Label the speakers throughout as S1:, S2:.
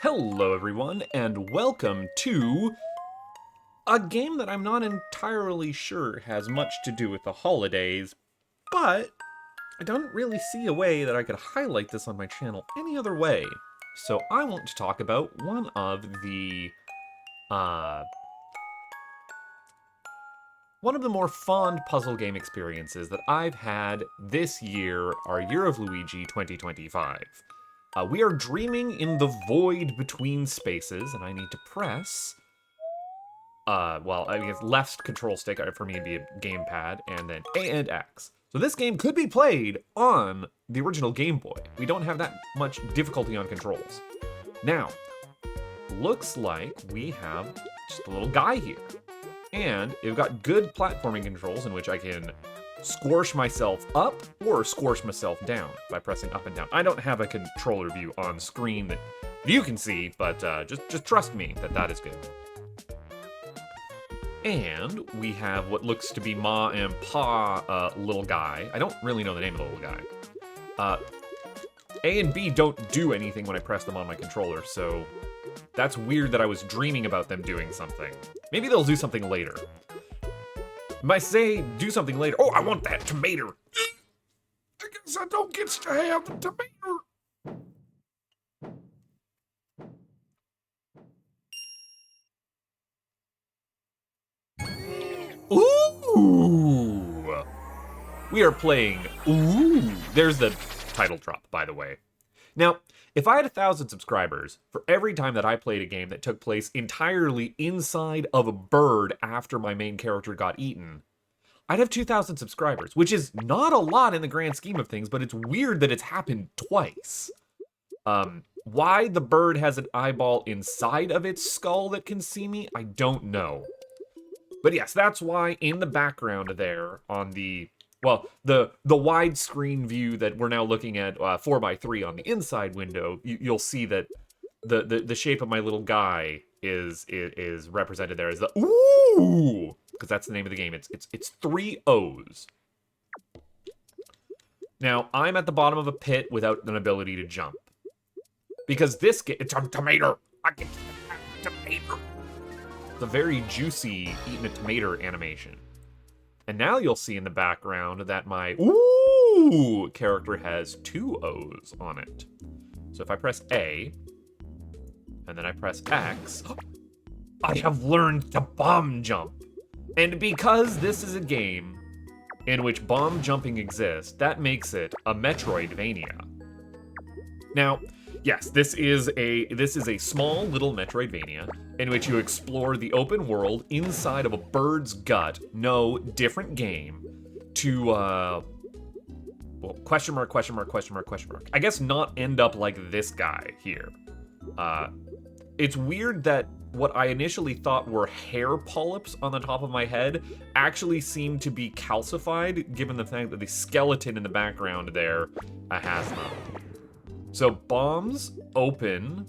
S1: Hello everyone, and welcome to a game that I'm not entirely sure has much to do with the holidays, but I don't really see a way that I could highlight this on my channel any other way. So I want to talk about uh, one of the more fond puzzle game experiences that I've had this year, our Year of Luigi 2025. We are dreaming in the void between spaces, and I need to press well, I guess left control stick for me to be a gamepad, and then A and X. So this game could be played on the original Game Boy. We don't have that much difficulty on controls. Now, looks like we have just a little guy here. And we've got good platforming controls in which I can squash myself up or squash myself down by pressing up and down. I don't have a controller view on screen that you can see, but just trust me that that is good. And we have what looks to be Ma and Pa little guy. I don't really know the name of the little guy. A and B don't do anything when I press them on my controller, so that's weird that I was dreaming about them doing something. Maybe they'll do something later. Might say do something later. Oh, I want that tomato. I guess I don't get to have the tomato. Ooh! We are playing Ooh! There's the title drop, by the way. Now, if I had 1,000 subscribers, for every time that I played a game that took place entirely inside of a bird after my main character got eaten, I'd have 2,000 subscribers, which is not a lot in the grand scheme of things, but it's weird that it's happened twice. Why the bird has an eyeball inside of its skull that can see me, I don't know. But yes, that's why in the background there on the widescreen view that we're now looking at 4x3 on the inside window, you'll see that the shape of my little guy is represented there as the ooh, because that's the name of the game. It's 3 O's. Now, I'm at the bottom of a pit without an ability to jump. Because this it's a tomato. I get a tomato. It's a very juicy eating a tomato animation. And now you'll see in the background that my ooh character has 2 O's on it. So if I press A, and then I press X, I have learned to bomb jump. And because this is a game in which bomb jumping exists, that makes it a Metroidvania. Now, yes, this is a small little Metroidvania in which you explore the open world inside of a bird's gut. No, different game. To well, question mark, question mark, question mark, question mark. I guess not end up like this guy here. It's weird that what I initially thought were hair polyps on the top of my head actually seem to be calcified, given the fact that the skeleton in the background there has them. So bombs open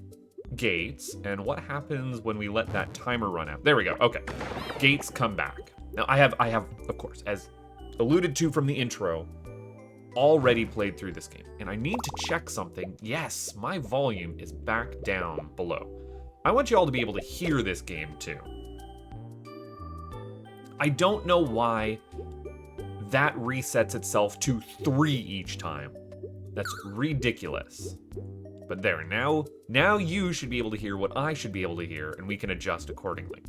S1: gates, and what happens when we let that timer run out? There we go. Okay, gates come back. Now I have, of course, as alluded to from the intro, already played through this game, and I need to check something. Yes, my volume is back down below. I want you all to be able to hear this game too. I don't know why that resets itself to 3 each time. That's ridiculous. But there, now you should be able to hear what I should be able to hear, and we can adjust accordingly.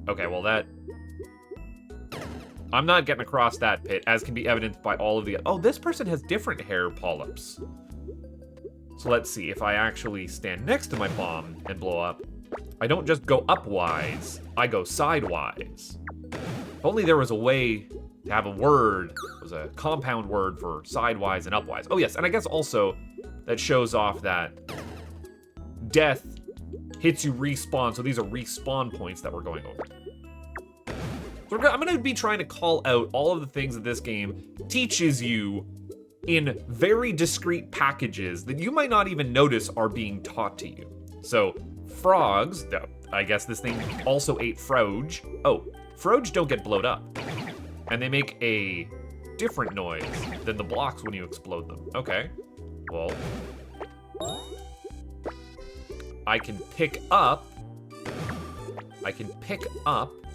S1: Okay, well I'm not getting across that pit, as can be evidenced by all of the... Oh, this person has different hair polyps. So let's see, if I actually stand next to my bomb and blow up, I don't just go upwise, I go sidewise. If only there was a way to have a word, it was a compound word for sidewise and upwise. Oh yes, and I guess also that shows off that death hits you respawn, so these are respawn points that we're going over. So I'm going to be trying to call out all of the things that this game teaches you in very discrete packages that you might not even notice are being taught to you. So, frogs, I guess this thing also ate froge. Oh, froge don't get blowed up. And they make a different noise than the blocks when you explode them. Okay, well, I can pick up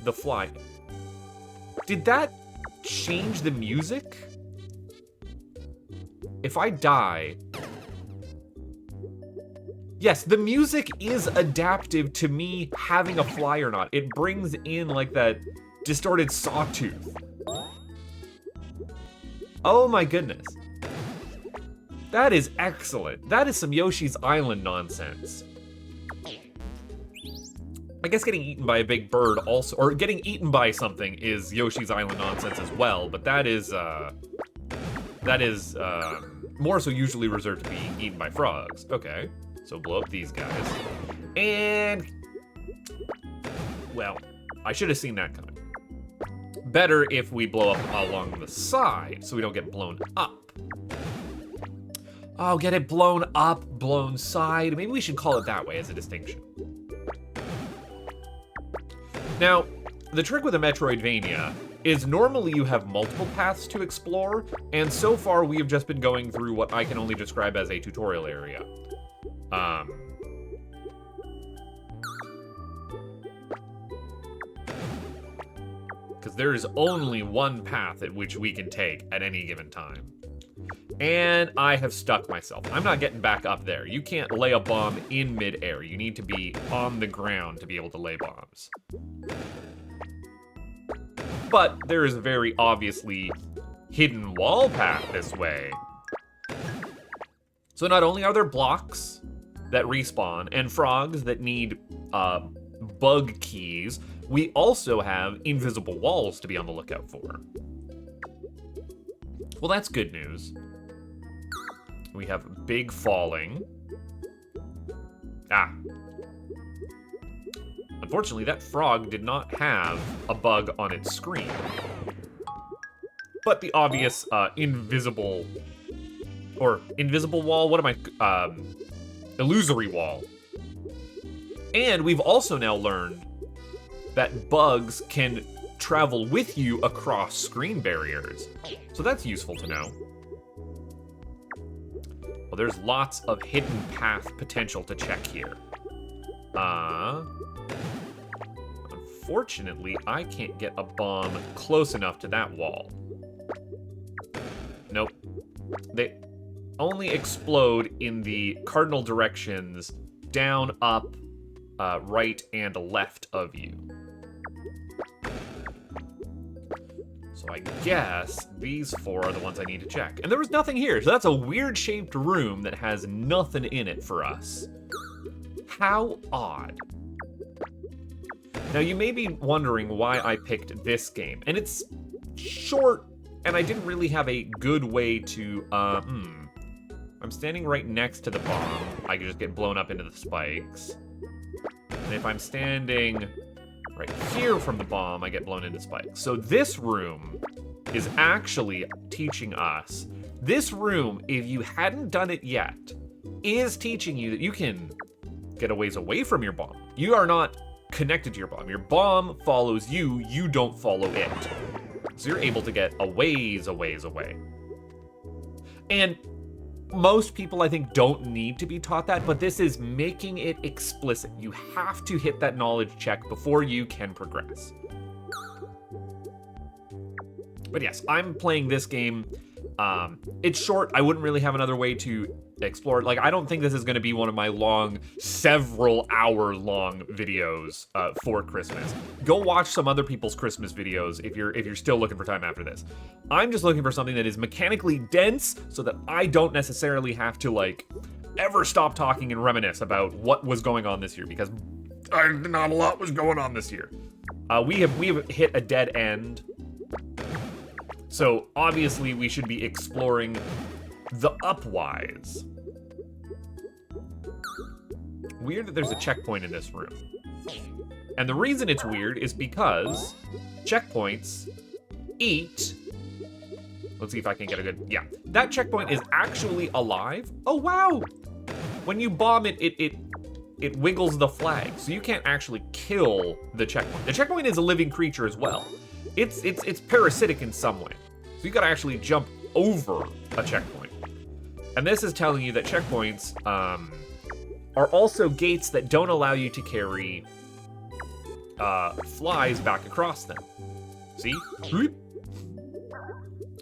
S1: the fly. Did that change the music? If I die... Yes, the music is adaptive to me having a fly or not. It brings in, like, that distorted sawtooth. Oh my goodness. That is excellent. That is some Yoshi's Island nonsense. I guess getting eaten by a big bird also, or getting eaten by something is Yoshi's Island nonsense as well, but that is more so usually reserved to be eaten by frogs. Okay, so blow up these guys. And, well, I should have seen that coming. Better if we blow up along the side so we don't get blown up. Oh, get it blown up, blown side. Maybe we should call it that way as a distinction. Now, the trick with a Metroidvania is normally you have multiple paths to explore, and so far we have just been going through what I can only describe as a tutorial area. Because there is only one path at which we can take at any given time. And I have stuck myself. I'm not getting back up there. You can't lay a bomb in midair. You need to be on the ground to be able to lay bombs. But there is a very obviously hidden wall path this way. So not only are there blocks that respawn and frogs that need bug keys, we also have invisible walls to be on the lookout for. Well, that's good news. We have big falling. Ah. Unfortunately, that frog did not have a bug on its screen. But the obvious invisible wall, what am I, illusory wall. And we've also now learned that bugs can travel with you across screen barriers. So that's useful to know. Well, there's lots of hidden path potential to check here. Unfortunately, I can't get a bomb close enough to that wall. Nope. They only explode in the cardinal directions down, up, right, and left of you. So I guess these four are the ones I need to check. And there was nothing here, so that's a weird-shaped room that has nothing in it for us. How odd. Now, you may be wondering why I picked this game. And it's short, and I didn't really have a good way to, I'm standing right next to the bomb. I could just get blown up into the spikes. And if I'm standing right here from the bomb, I get blown into spikes. So this room is actually teaching us. This room, if you hadn't done it yet, is teaching you that you can get a ways away from your bomb. You are not connected to your bomb. Your bomb follows you, you don't follow it. So you're able to get a ways away. And most people, I think, don't need to be taught that, but this is making it explicit. You have to hit that knowledge check before you can progress. But yes, I'm playing this game. It's short. I wouldn't really have another way to explore it. Like, I don't think this is going to be one of my long, several hour long videos for Christmas. Go watch some other people's Christmas videos if you're still looking for time after this. I'm just looking for something that is mechanically dense so that I don't necessarily have to, like, ever stop talking and reminisce about what was going on this year, because not a lot was going on this year. We have hit a dead end. So obviously we should be exploring the upwise. Weird that there's a checkpoint in this room. And the reason it's weird is because checkpoints eat... Let's see if I can get a good... Yeah, that checkpoint is actually alive. Oh, wow! When you bomb it, it wiggles the flag, so you can't actually kill the checkpoint. The checkpoint is a living creature as well. It's parasitic in some way. So you gotta actually jump over a checkpoint. And this is telling you that checkpoints are also gates that don't allow you to carry flies back across them. See?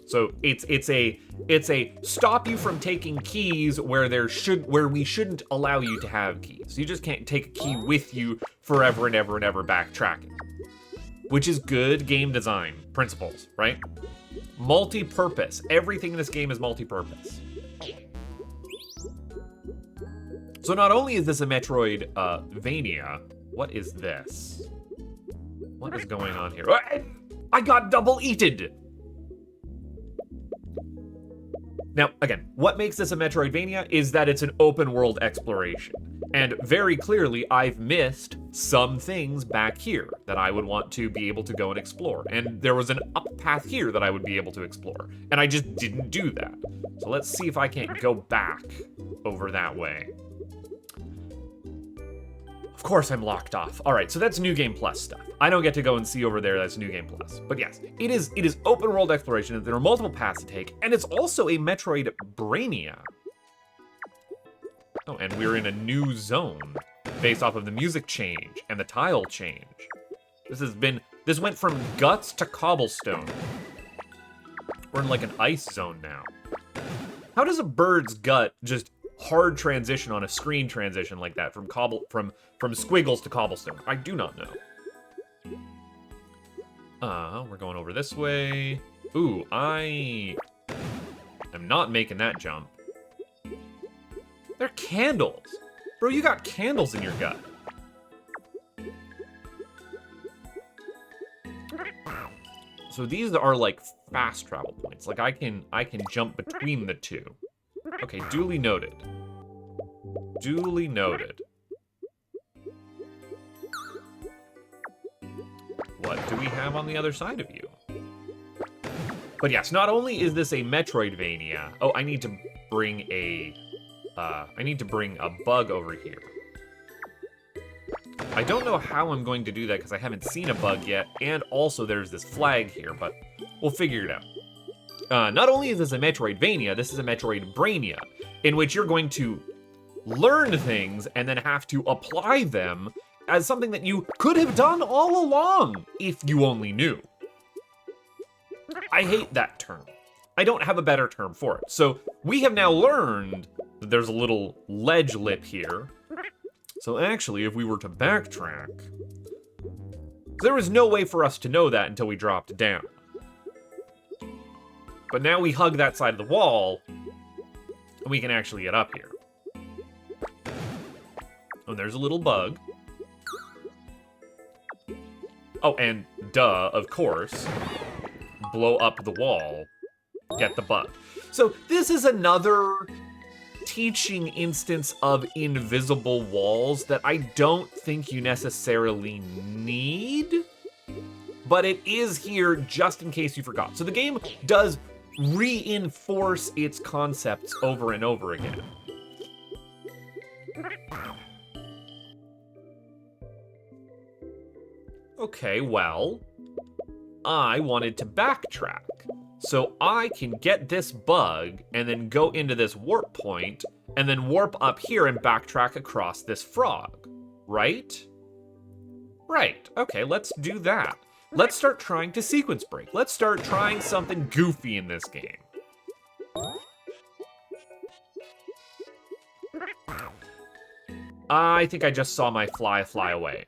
S1: So it's a stop you from taking keys where we shouldn't allow you to have keys. You just can't take a key with you forever and ever and ever backtracking. Which is good game design principles, right? Multi-purpose. Everything in this game is multi-purpose. So not only is this a Metroidvania, what is this? What is going on here? I got double-eated! Now, again, what makes this a Metroidvania is that it's an open-world exploration. And very clearly, I've missed some things back here that I would want to be able to go and explore. And there was an up path here that I would be able to explore. And I just didn't do that. So let's see if I can't go back over that way. Of course I'm locked off. All right, so that's New Game Plus stuff. I don't get to go and see over there, that's New Game Plus. But yes, it is open world exploration. There are multiple paths to take, and it's also a Metroidvania. Oh, and we're in a new zone based off of the music change and the tile change. This went from guts to cobblestone. We're in like an ice zone now. How does a bird's gut just hard transition on a screen transition like that from squiggles to cobblestone? I do not know. We're going over this way. Ooh, I am not making that jump. They're candles. Bro, you got candles in your gut. So these are like fast travel points. Like I can jump between the two. Okay, duly noted. Duly noted. What do we have on the other side of you? But yes, not only is this a Metroidvania. Oh, I need to bring a bug over here. I don't know how I'm going to do that because I haven't seen a bug yet, and also there's this flag here, but we'll figure it out. Not only is this a Metroidvania, this is a Metroidbrania, in which you're going to learn things and then have to apply them as something that you could have done all along if you only knew. I hate that term. I don't have a better term for it. So we have now learned that there's a little ledge lip here. So actually, if we were to backtrack, there was no way for us to know that until we dropped down. But now we hug that side of the wall, and we can actually get up here. Oh, there's a little bug. Oh, and duh, of course, blow up the wall, get the bug. So this is another teaching instance of invisible walls that I don't think you necessarily need, but it is here just in case you forgot. So the game does reinforce its concepts over and over again. Okay, well, I wanted to backtrack. So I can get this bug and then go into this warp point and then warp up here and backtrack across this frog, right? Right, okay, let's do that. Let's start trying to sequence break. Let's start trying something goofy in this game. I think I just saw my fly away.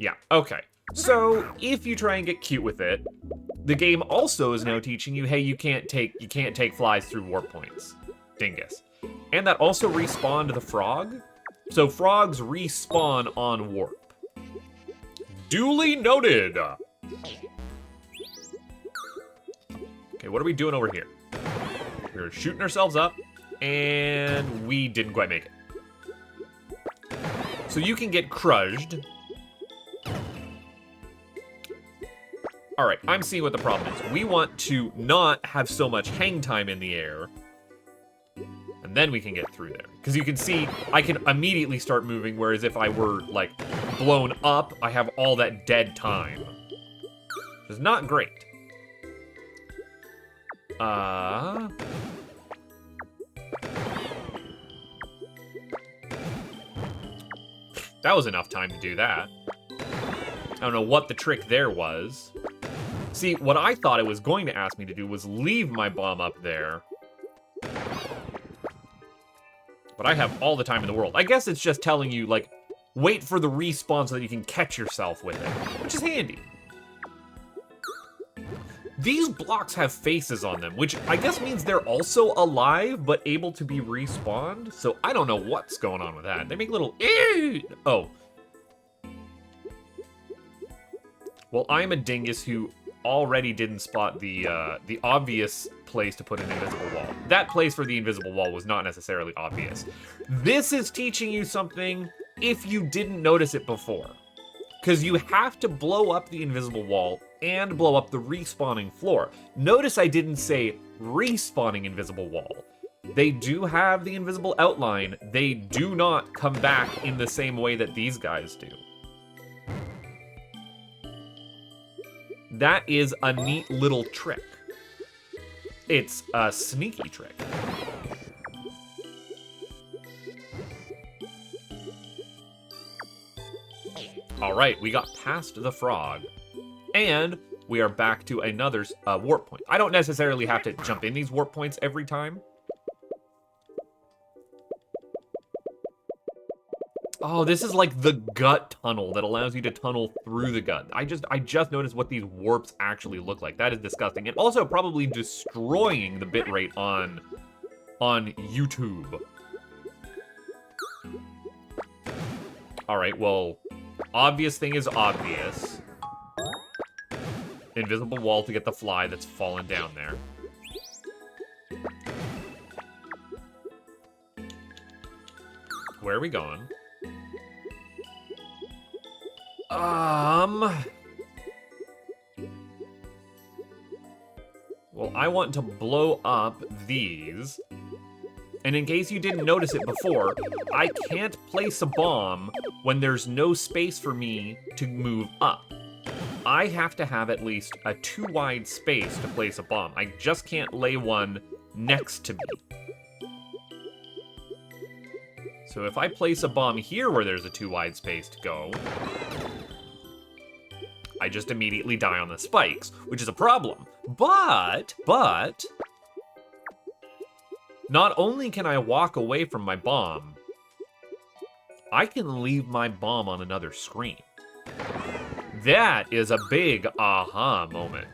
S1: Yeah, okay. So if you try and get cute with it, the game also is now teaching you, hey, you can't take flies through warp points. Dingus. And that also respawned the frog. So frogs respawn on warp. Duly noted. Okay, what are we doing over here? We're shooting ourselves up, and we didn't quite make it. So you can get crushed. All right, I'm seeing what the problem is. We want to not have so much hang time in the air, and then we can get through there. Because you can see, I can immediately start moving, whereas if I were, like, blown up, I have all that dead time. Which is not great. That was enough time to do that. I don't know what the trick there was. See, what I thought it was going to ask me to do was leave my bomb up there. But I have all the time in the world. I guess it's just telling you, like, wait for the respawn so that you can catch yourself with it, which is handy. These blocks have faces on them, which I guess means they're also alive, but able to be respawned. So I don't know what's going on with that. They make little... Oh. Well, I'm a dingus who already didn't spot the obvious place to put an invisible wall. That place for the invisible wall was not necessarily obvious. This is teaching you something if you didn't notice it before. Because you have to blow up the invisible wall and blow up the respawning floor. Notice I didn't say respawning invisible wall. They do have the invisible outline. They do not come back in the same way that these guys do. That is a neat little trick. It's a sneaky trick. All right, we got past the frog. And we are back to another warp point. I don't necessarily have to jump in these warp points every time. Oh, this is like the gut tunnel that allows you to tunnel through the gut. I just noticed what these warps actually look like. That is disgusting. And also probably destroying the bitrate on YouTube. All right, well, obvious thing is obvious. Invisible wall to get the fly that's fallen down there. Where are we going? Well, I want to blow up these. And in case you didn't notice it before, I can't place a bomb when there's no space for me to move up. I have to have at least a 2 wide space to place a bomb. I just can't lay one next to me. So if I place a bomb here where there's a 2 wide space to go, I just immediately die on the spikes, which is a problem. But, not only can I walk away from my bomb, I can leave my bomb on another screen. That is a big aha moment.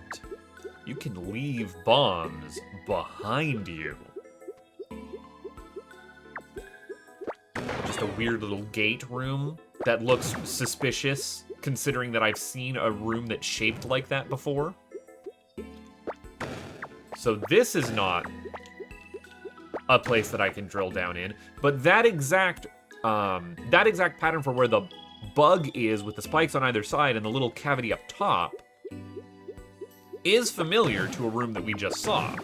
S1: You can leave bombs behind you. Just a weird little gate room that looks suspicious, considering that I've seen a room that's shaped like that before. So this is not a place that I can drill down in, but that exact pattern for where the bug is with the spikes on either side and the little cavity up top is familiar to a room that we just saw.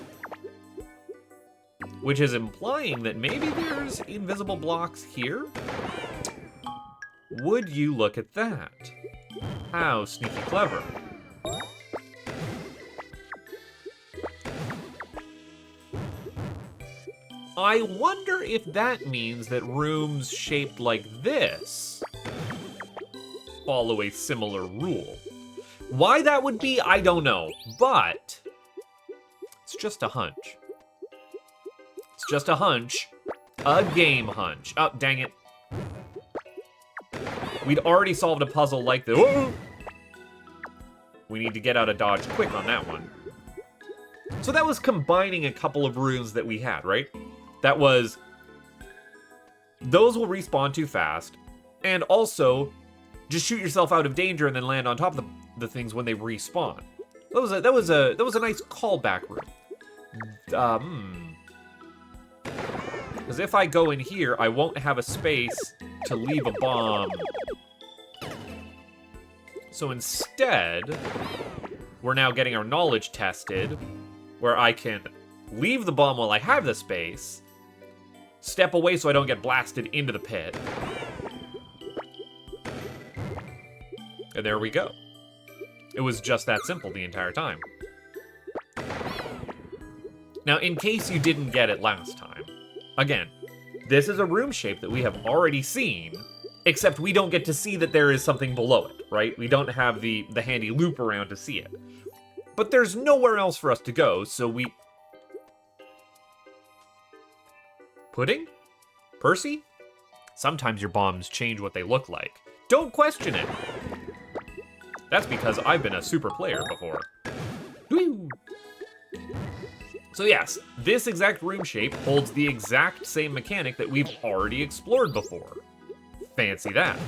S1: Which is implying that maybe there's invisible blocks here? Would you look at that? How sneaky clever. I wonder if that means that rooms shaped like this follow a similar rule. Why that would be, I don't know, but it's just a hunch. It's just a hunch. A game hunch. Oh, dang it. We'd already solved a puzzle like this. Whoa! We need to get out of Dodge quick on that one. So that was combining a couple of rooms that we had, right? That was, those will respawn too fast, and also, just shoot yourself out of danger and then land on top of the things when they respawn. That was a nice callback room. Because if I go in here, I won't have a space to leave a bomb. So instead, we're now getting our knowledge tested, where I can leave the bomb while I have the space, step away so I don't get blasted into the pit. And there we go. It was just that simple the entire time. Now, in case you didn't get it last time, again, this is a room shape that we have already seen, Except we don't get to see that there is something below it, right? We don't have the handy loop around to see it. But there's nowhere else for us to go, so we... Pudding? Percy? Sometimes your bombs change what they look like. Don't question it! That's because I've been a super player before. Woo! So yes, this exact room shape holds the exact same mechanic that we've already explored before. Fancy that.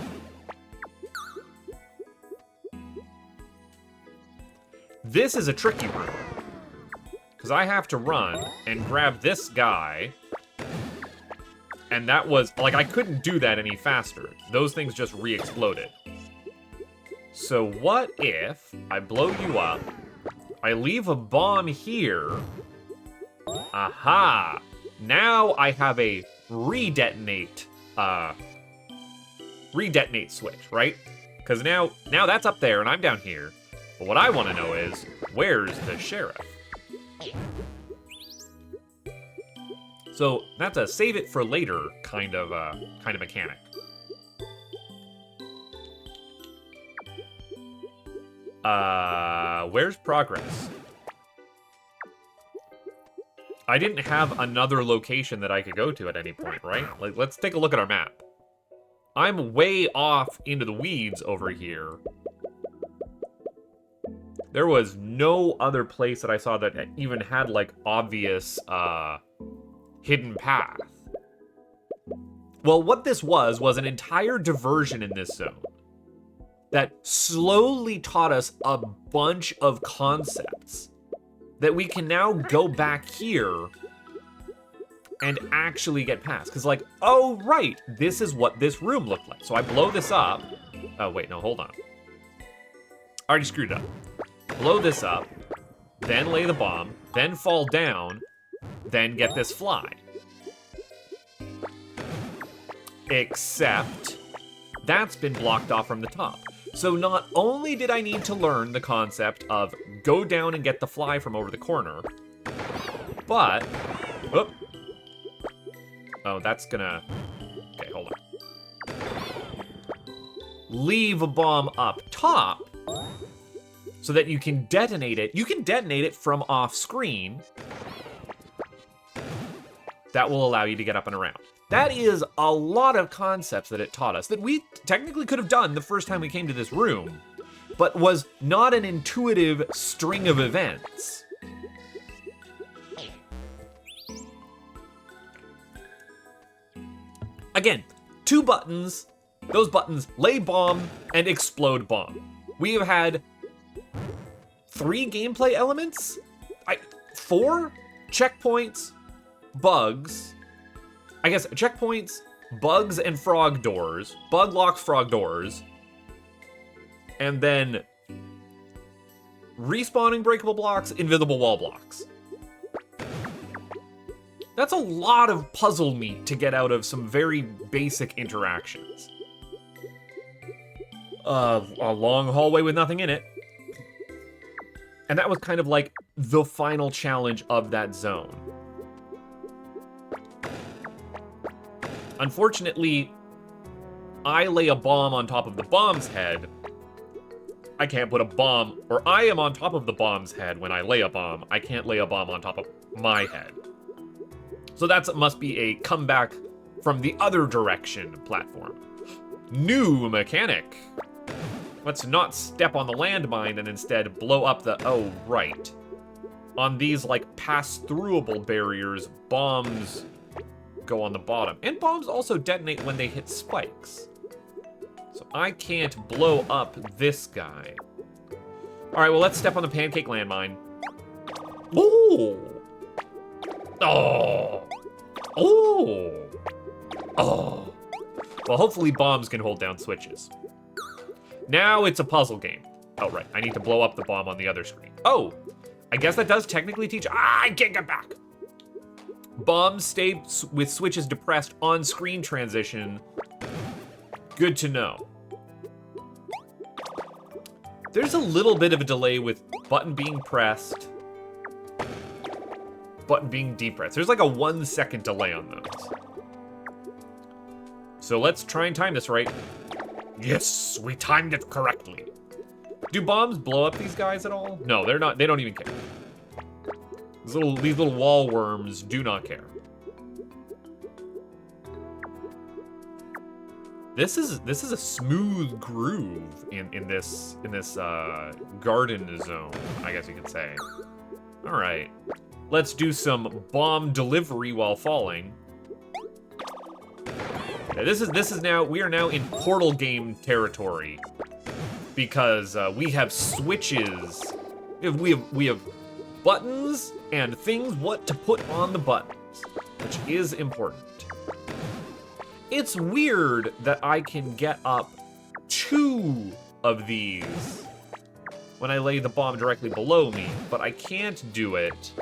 S1: This is a tricky room, because I have to run and grab this guy, and that was, like, I couldn't do that any faster. Those things just re-exploded. So what if I blow you up, I leave a bomb here, aha! Now I have a redetonate switch, right? Because now that's up there and I'm down here. But what I want to know is, where's the sheriff? So that's a save it for later kind of mechanic. Where's progress? I didn't have another location that I could go to at any point, right? Like, let's take a look at our map. I'm way off into the weeds over here. There was no other place that I saw that even had, like, obvious, hidden path. Well, what this was an entire diversion in this zone that slowly taught us a bunch of concepts that we can now go back here and actually get past. Because, like, oh, right, this is what this room looked like. So I blow this up. Oh, wait, no, hold on. I already screwed it up. Blow this up, then lay the bomb, then fall down, then get this fly. Except that's been blocked off from the top. So not only did I need to learn the concept of go down and get the fly from over the corner, but... Whoop. Oh, that's gonna... Okay, hold on. Leave a bomb up top so that you can detonate it. You can detonate it from off screen. That will allow you to get up and around. That is a lot of concepts that it taught us that we technically could have done the first time we came to this room, but was not an intuitive string of events. Again, 2 buttons. Those buttons lay bomb and explode bomb. We have had 3 gameplay elements? 4 checkpoints, bugs. I guess checkpoints, bugs, and frog doors. Bug locks, frog doors. And then respawning breakable blocks, invisible wall blocks. That's a lot of puzzle meat to get out of some very basic interactions. A long hallway with nothing in it. And that was kind of like the final challenge of that zone. Unfortunately, I lay a bomb on top of the bomb's head. I can't put a bomb, or I am on top of the bomb's head when I lay a bomb. I can't lay a bomb on top of my head. So that must be a comeback from the other direction platform. New mechanic. Let's not step on the landmine and instead blow up the... Oh, right. On these, like, pass-throughable barriers, bombs go on the bottom. And bombs also detonate when they hit spikes. So I can't blow up this guy. Alright, well, let's step on the pancake landmine. Ooh! Oh! Oh! Oh! Well, hopefully bombs can hold down switches. Now it's a puzzle game. Oh, right. I need to blow up the bomb on the other screen. Oh! I guess that does technically teach... I can't get back! Bombs stay with switches depressed on screen transition. Good to know. There's a little bit of a delay with button being pressed, button being depressed. There's like a 1 second delay on those. So let's try and time this right. Yes, we timed it correctly. Do bombs blow up these guys at all? No, they're not. They don't even care. These little wall worms do not care. This is a smooth groove in this garden zone, I guess you could say. All right, let's do some bomb delivery while falling. Yeah, we are now in portal game territory because we have switches. We have buttons and things what to put on the buttons, which is important. It's weird that I can get up 2 of these when I lay the bomb directly below me, but I can't do it.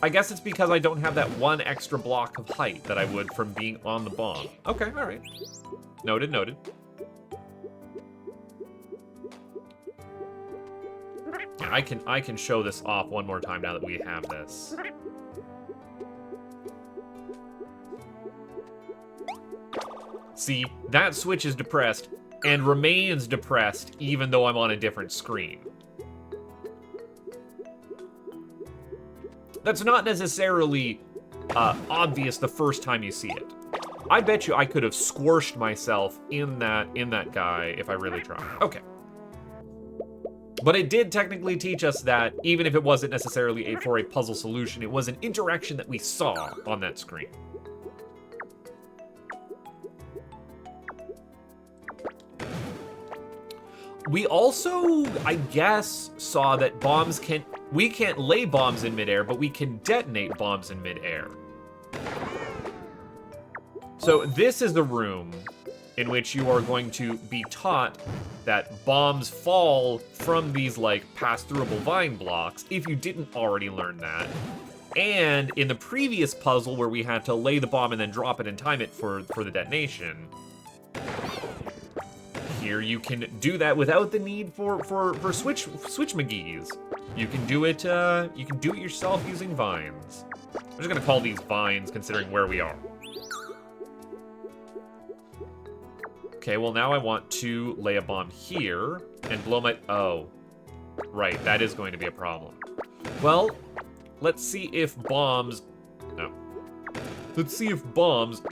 S1: I guess it's because I don't have that 1 extra block of height that I would from being on the bomb. Okay, all right. Noted, noted. Yeah, I can show this off one more time now that we have this. See, that switch is depressed and remains depressed even though I'm on a different screen. That's not necessarily obvious the first time you see it. I bet you I could have squished myself in that guy if I really tried. Okay. But it did technically teach us that even if it wasn't necessarily for a puzzle solution, it was an interaction that we saw on that screen. We also, I guess, saw that we can't lay bombs in midair, but we can detonate bombs in midair. So this is the room in which you are going to be taught that bombs fall from these, like, pass-throughable vine blocks, if you didn't already learn that. And in the previous puzzle where we had to lay the bomb and then drop it and time it for the detonation, here you can do that without the need for switch McGee's. You can do it yourself using vines. I'm just gonna call these vines considering where we are. Okay, well now I want to lay a bomb here and blow my, oh, right, that is going to be a problem. Well, let's see if bombs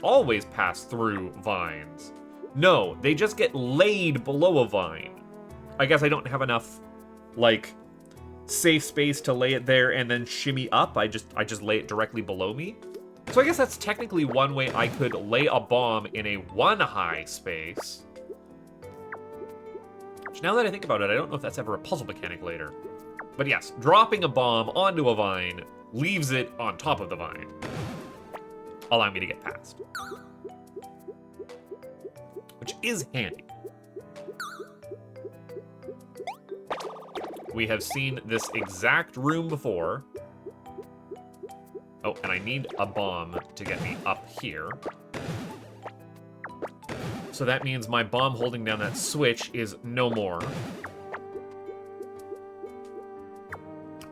S1: always pass through vines. No, they just get laid below a vine. I guess I don't have enough, like, safe space to lay it there and then shimmy up. I just lay it directly below me. So I guess that's technically one way I could lay a bomb in a 1 high space. Which, now that I think about it, I don't know if that's ever a puzzle mechanic later. But yes, dropping a bomb onto a vine leaves it on top of the vine, allowing me to get past. Which is handy. We have seen this exact room before. Oh, and I need a bomb to get me up here. So that means my bomb holding down that switch is no more.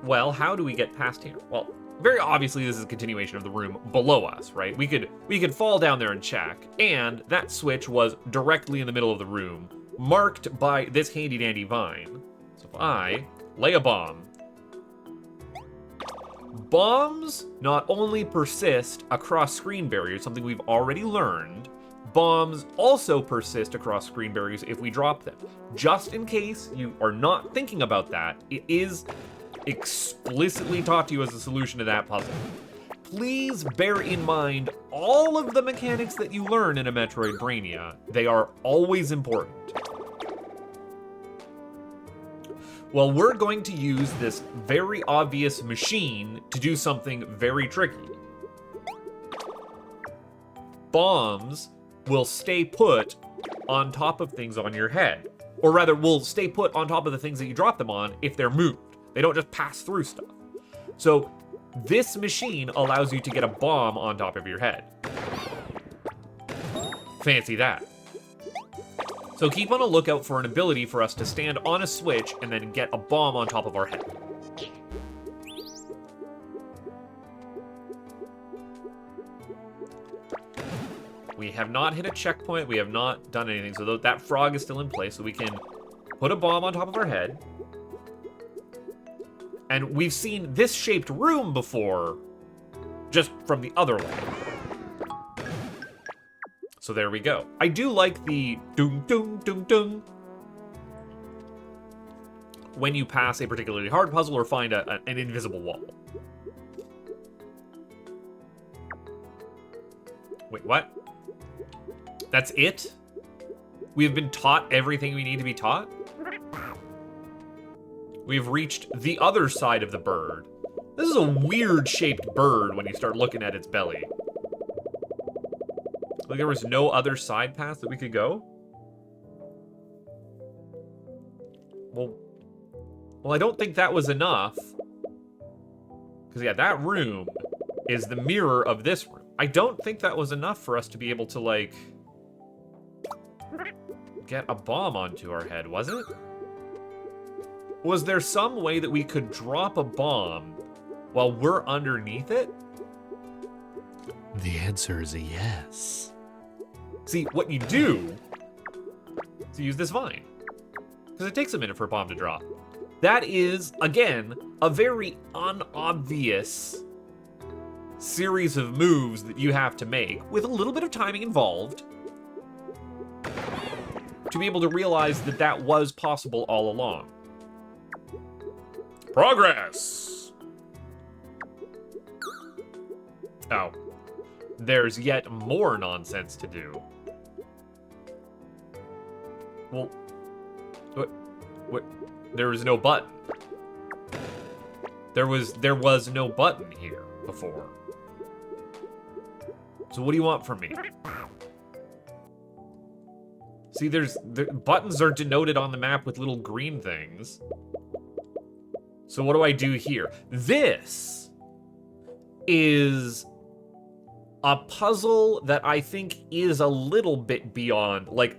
S1: Well, how do we get past here? Well, very obviously this is a continuation of the room below us, right? We could fall down there and check, and that switch was directly in the middle of the room, marked by this handy-dandy vine. So if I lay a bomb, bombs not only persist across screen barriers, something we've already learned, bombs also persist across screen barriers if we drop them. Just in case you are not thinking about that, it is explicitly taught to you as a solution to that puzzle. Please bear in mind all of the mechanics that you learn in a Metroidvania. They are always important. Well, we're going to use this very obvious machine to do something very tricky. Bombs will stay put on top of things on your head. Or rather, will stay put on top of the things that you drop them on if they're moved. They don't just pass through stuff. So this machine allows you to get a bomb on top of your head. Fancy that. So keep on a lookout for an ability for us to stand on a switch and then get a bomb on top of our head. We have not hit a checkpoint. We have not done anything. So that frog is still in place. So we can put a bomb on top of our head. And we've seen this shaped room before, just from the other way. So there we go. I do like the doom, doom, doom, doom when you pass a particularly hard puzzle or find an invisible wall. Wait, what? That's it? We have been taught everything we need to be taught? We've reached the other side of the bird. This is a weird-shaped bird when you start looking at its belly. Like there was no other side path that we could go? Well, I don't think that was enough. Because, yeah, that room is the mirror of this room. I don't think that was enough for us to be able to, like, get a bomb onto our head, was it? Was there some way that we could drop a bomb while we're underneath it?
S2: The answer is a yes.
S1: See, what you do is you use this vine. Because it takes a minute for a bomb to drop. That is, again, a very unobvious series of moves that you have to make, with a little bit of timing involved, to be able to realize that that was possible all along. Progress! Oh. There's yet more nonsense to do. Well, what? There was no button. There was no button here before. So what do you want from me? See, buttons are denoted on the map with little green things. So what do I do here? This is a puzzle that I think is a little bit beyond, like,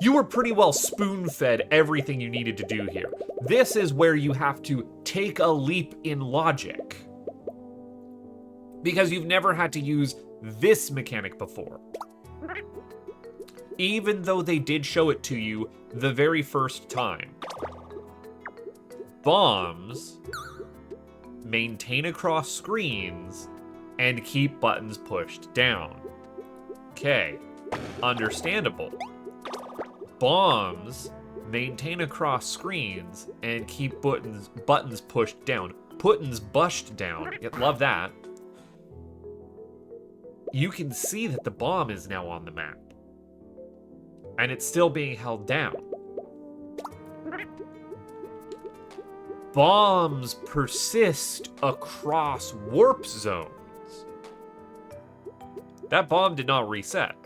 S1: you were pretty well spoon-fed everything you needed to do here. This is where you have to take a leap in logic. Because you've never had to use this mechanic before. Even though they did show it to you the very first time. Bombs maintain across screens and keep buttons pushed down. Okay, understandable. Bombs maintain across screens and keep buttons pushed down. Buttons bushed down. Love that. You can see that the bomb is now on the map. And it's still being held down. Bombs persist across warp zones. That bomb did not reset.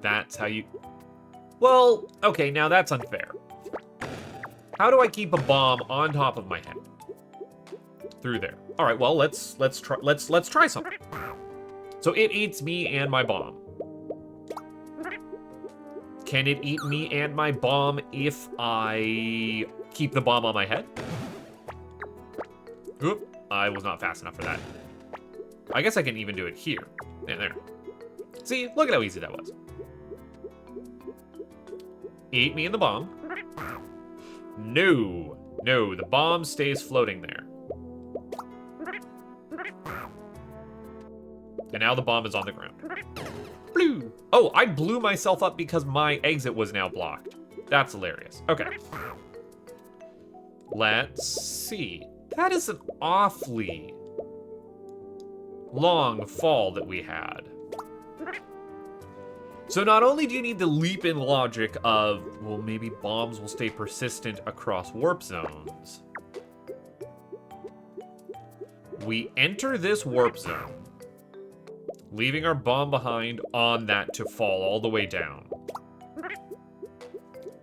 S1: That's how you... Well, okay, now that's unfair. How do I keep a bomb on top of my head? Through there. All right, well, let's try something. So it eats me and my bomb. Can it eat me and my bomb if I keep the bomb on my head? Oop, I was not fast enough for that. I guess I can even do it here. There. See, look at how easy that was. Eat me and the bomb. No, the bomb stays floating there. And now the bomb is on the ground. Blue. Oh, I blew myself up because my exit was now blocked. That's hilarious. Okay. Let's see. That is an awfully long fall that we had. So not only do you need the leap in logic of, well, maybe bombs will stay persistent across warp zones. We enter this warp zone, leaving our bomb behind on that to fall all the way down.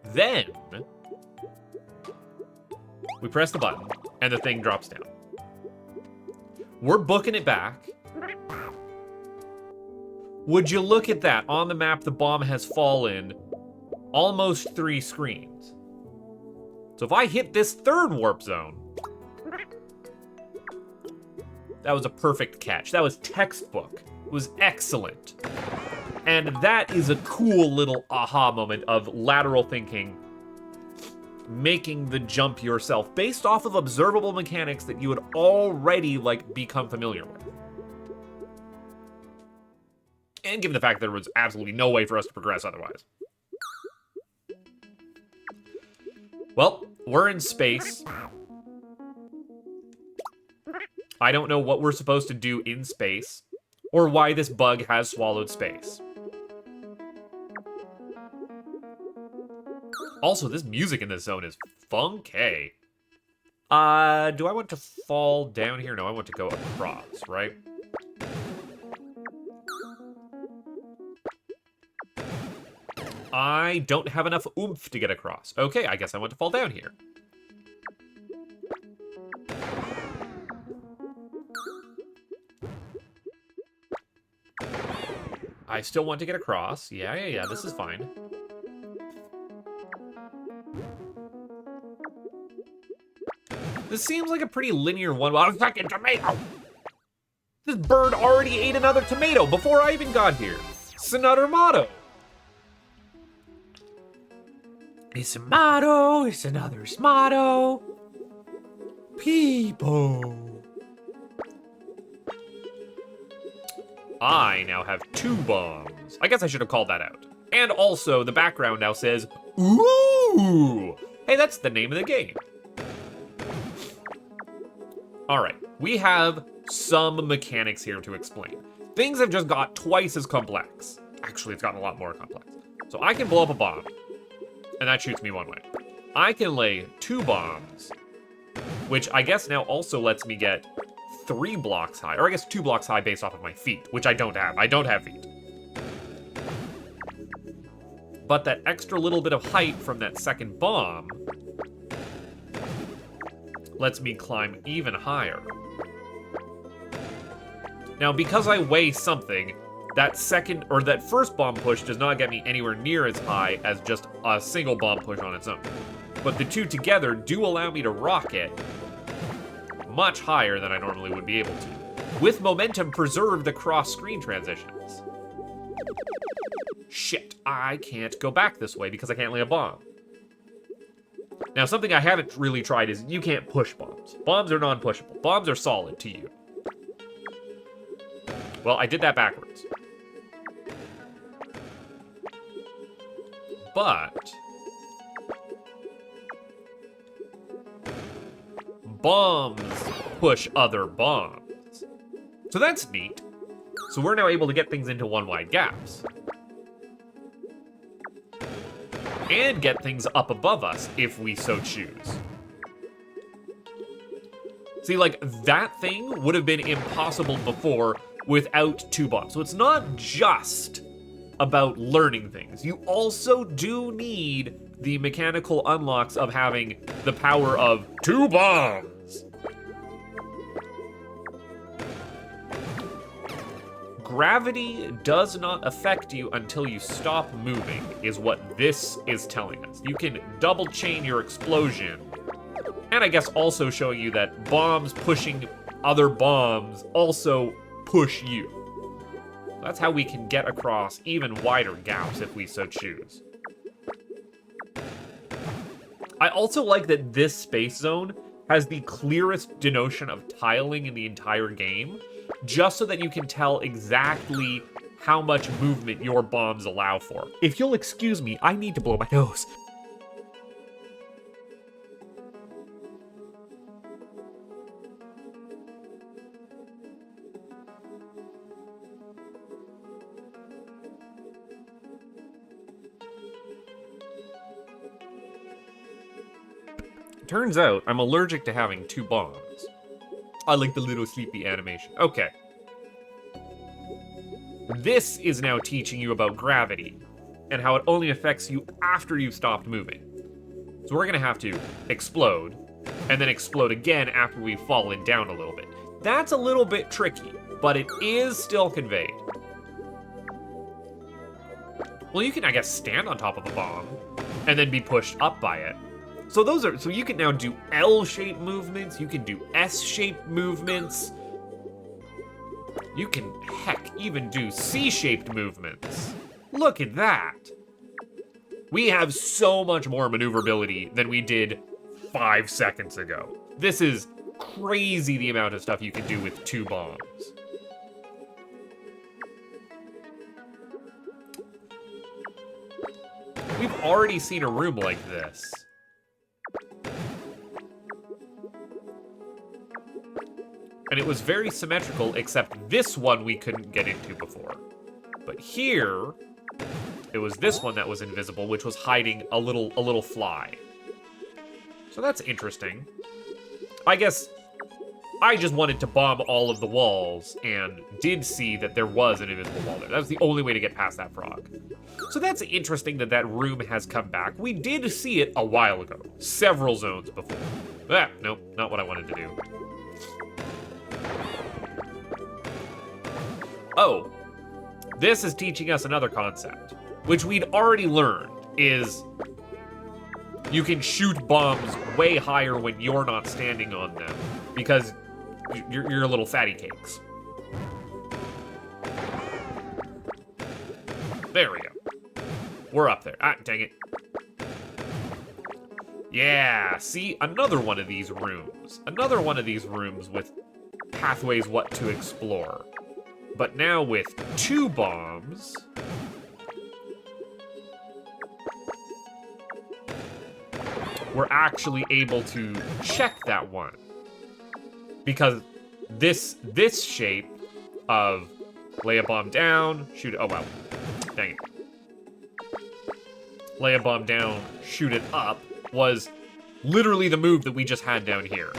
S1: Then, we press the button, and the thing drops down. We're booking it back. Would you look at that? On the map, the bomb has fallen almost 3 screens. So if I hit this third warp zone, That was a perfect catch. That was textbook. It was excellent. And that is a cool little aha moment of lateral thinking, making the jump yourself based off of observable mechanics that you would already, like, become familiar with. And given the fact that there was absolutely no way for us to progress otherwise. Well, we're in space. I don't know what we're supposed to do in space, or why this bug has swallowed space. Also, this music in this zone is funky. Do I want to fall down here? No, I want to go across, right? I don't have enough oomph to get across. Okay, I guess I want to fall down here. I still want to get across. Yeah, this is fine. This seems like a pretty linear one. Well, fucking tomato! This bird already ate another tomato before I even got here. It's another motto. It's a motto, it's another motto. People. I now have 2 bombs. I guess I should have called that out. And also, the background now says, ooh! Hey, that's the name of the game. Alright, we have some mechanics here to explain. Things have just got twice as complex. Actually, it's gotten a lot more complex. So I can blow up a bomb, and that shoots me one way. I can lay 2 bombs, which I guess now also lets me get 3 blocks high, or I guess 2 blocks high based off of my feet, which I don't have. I don't have feet. But that extra little bit of height from that second bomb lets me climb even higher. Now, because I weigh something, that first bomb push does not get me anywhere near as high as just a single bomb push on its own. But the 2 together do allow me to rocket much higher than I normally would be able to, with momentum preserved across screen transitions. Shit, I can't go back this way because I can't lay a bomb. Now, something I haven't really tried is you can't push bombs. Bombs are non-pushable. Bombs are solid to you. Well, I did that backwards. But bombs push other bombs. So that's neat. So we're now able to get things into one-wide gaps. And get things up above us if we so choose. See, like, that thing would have been impossible before without 2 bombs. So it's not just about learning things. You also do need the mechanical unlocks of having the power of 2 bombs. Gravity does not affect you until you stop moving, is what this is telling us. You can double chain your explosion, and I guess also showing you that bombs pushing other bombs also push you. That's how we can get across even wider gaps if we so choose. I also like that this space zone has the clearest denotion of tiling in the entire game, just so that you can tell exactly how much movement your bombs allow for. If you'll excuse me, I need to blow my nose. Turns out I'm allergic to having 2 bombs. I like the little sleepy animation. Okay. This is now teaching you about gravity and how it only affects you after you've stopped moving. So we're gonna have to explode and then explode again after we've fallen down a little bit. That's a little bit tricky, but it is still conveyed. Well, you can, I guess, stand on top of a bomb and then be pushed up by it. So you can now do L-shaped movements, you can do S-shaped movements. You can, heck, even do C-shaped movements. Look at that. We have so much more maneuverability than we did 5 seconds ago. This is crazy the amount of stuff you can do with 2 bombs. We've already seen a room like this. And it was very symmetrical, except this one we couldn't get into before. But here, it was this one that was invisible, which was hiding a little fly. So that's interesting. I guess I just wanted to bomb all of the walls and did see that there was an invisible wall there. That was the only way to get past that frog. So that's interesting that that room has come back. We did see it a while ago, several zones before. Ah, nope, not what I wanted to do. Oh, this is teaching us another concept, which we'd already learned, is you can shoot bombs way higher when you're not standing on them, because you're little fatty cakes. There we go. We're up there. Ah, dang it. Yeah, see, another one of these rooms. Another one of these rooms with pathways what to explore. But now with 2 bombs, we're actually able to check that one. Because this shape of lay a bomb down, shoot it, oh wow, dang it. Lay a bomb down, shoot it up, was literally the move that we just had down here.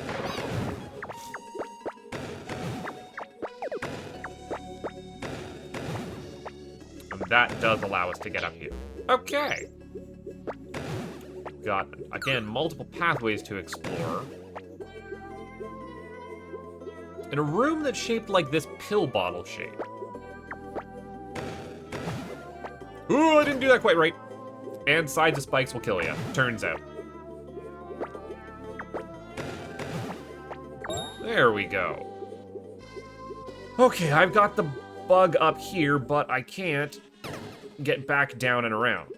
S1: That does allow us to get up here. Okay. Got, again, multiple pathways to explore. In a room that's shaped like this pill bottle shape. Ooh, I didn't do that quite right. And sides of spikes will kill you, turns out. There we go. Okay, I've got the bug up here, but I can't get back down and around.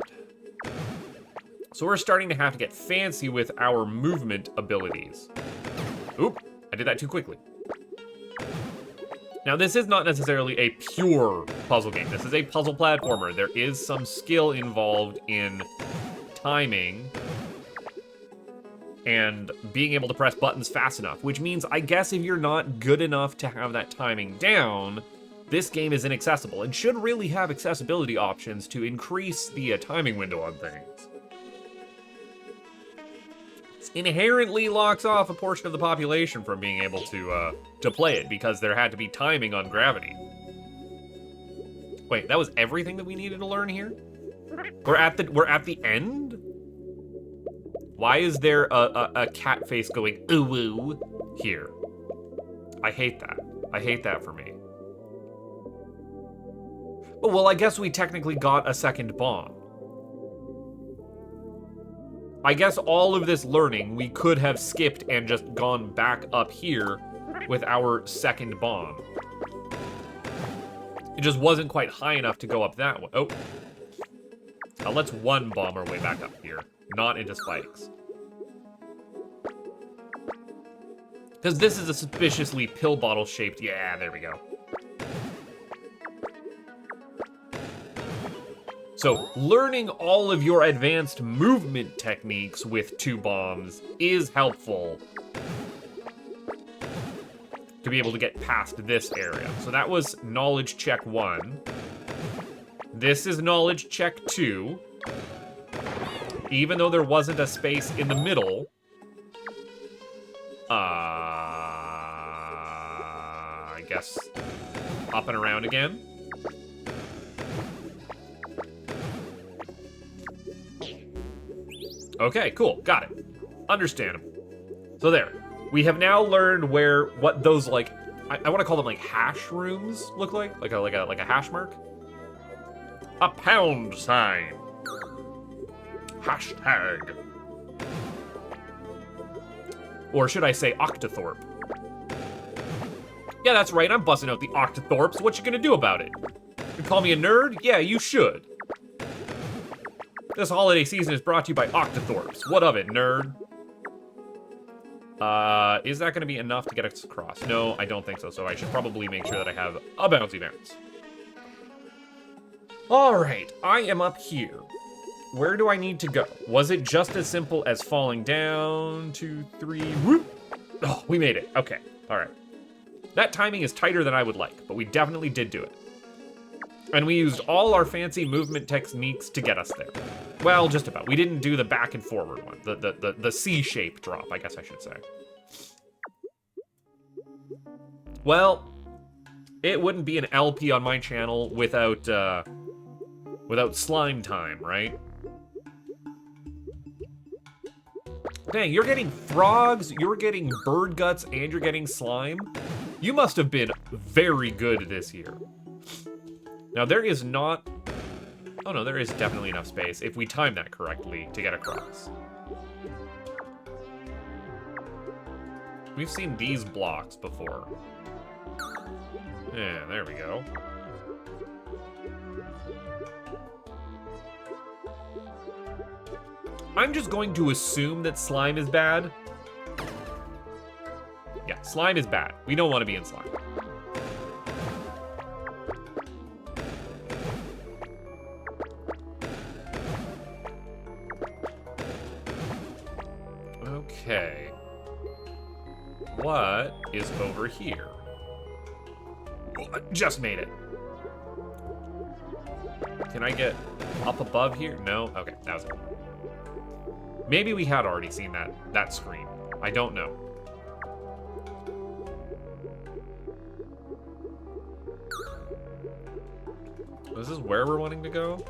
S1: So we're starting to have to get fancy with our movement abilities. Oop, I did that too quickly. Now this is not necessarily a pure puzzle game. This is a puzzle platformer. There is some skill involved in timing and being able to press buttons fast enough, which means I guess if you're not good enough to have that timing down, this game is inaccessible and should really have accessibility options to increase the timing window on things. It inherently locks off a portion of the population from being able to play it because there had to be timing on gravity. Wait, that was everything that we needed to learn here? We're at the end? Why is there a cat face going ooh ooh here? I hate that. I hate that for me. Oh, well, I guess we technically got a second bomb. I guess all of this learning we could have skipped and just gone back up here with our second bomb. It just wasn't quite high enough to go up that way. Oh. Now let's 1 bomb our way back up here, not into spikes. Because this is a suspiciously pill bottle shaped, yeah, there we go. So, learning all of your advanced movement techniques with 2 bombs is helpful to be able to get past this area. So that was knowledge check 1. This is knowledge check 2. Even though there wasn't a space in the middle, I guess up and around again. Okay, cool, got it. Understandable. So there, we have now learned what those like, I want to call them like hash rooms look like a hash mark. A pound sign. Hashtag. Or should I say Octothorpe? Yeah, that's right, I'm busting out the Octothorpes. What you gonna do about it? You call me a nerd? Yeah, you should. This holiday season is brought to you by Octothorpes. What of it, nerd? Is that gonna be enough to get us across? No, I don't think so, so I should probably make sure that I have a bouncy bounce. Alright, I am up here. Where do I need to go? Was it just as simple as falling down? 2, 3, whoop! Oh, we made it. Okay, alright. That timing is tighter than I would like, but we definitely did do it. And we used all our fancy movement techniques to get us there. Well, just about. We didn't do the back and forward one. The C-shape drop, I guess I should say. Well, it wouldn't be an LP on my channel without slime time, right? Dang, you're getting frogs, you're getting bird guts, and you're getting slime? You must have been very good this year. Now, there is not... Oh, no, there is definitely enough space, if we time that correctly, to get across. We've seen these blocks before. Yeah, there we go. I'm just going to assume that slime is bad. Yeah, slime is bad. We don't want to be in slime. Okay. What is over here? Just made it. Can I get up above here? No? Okay, that was it. Maybe we had already seen that screen. I don't know. This is where we're wanting to go?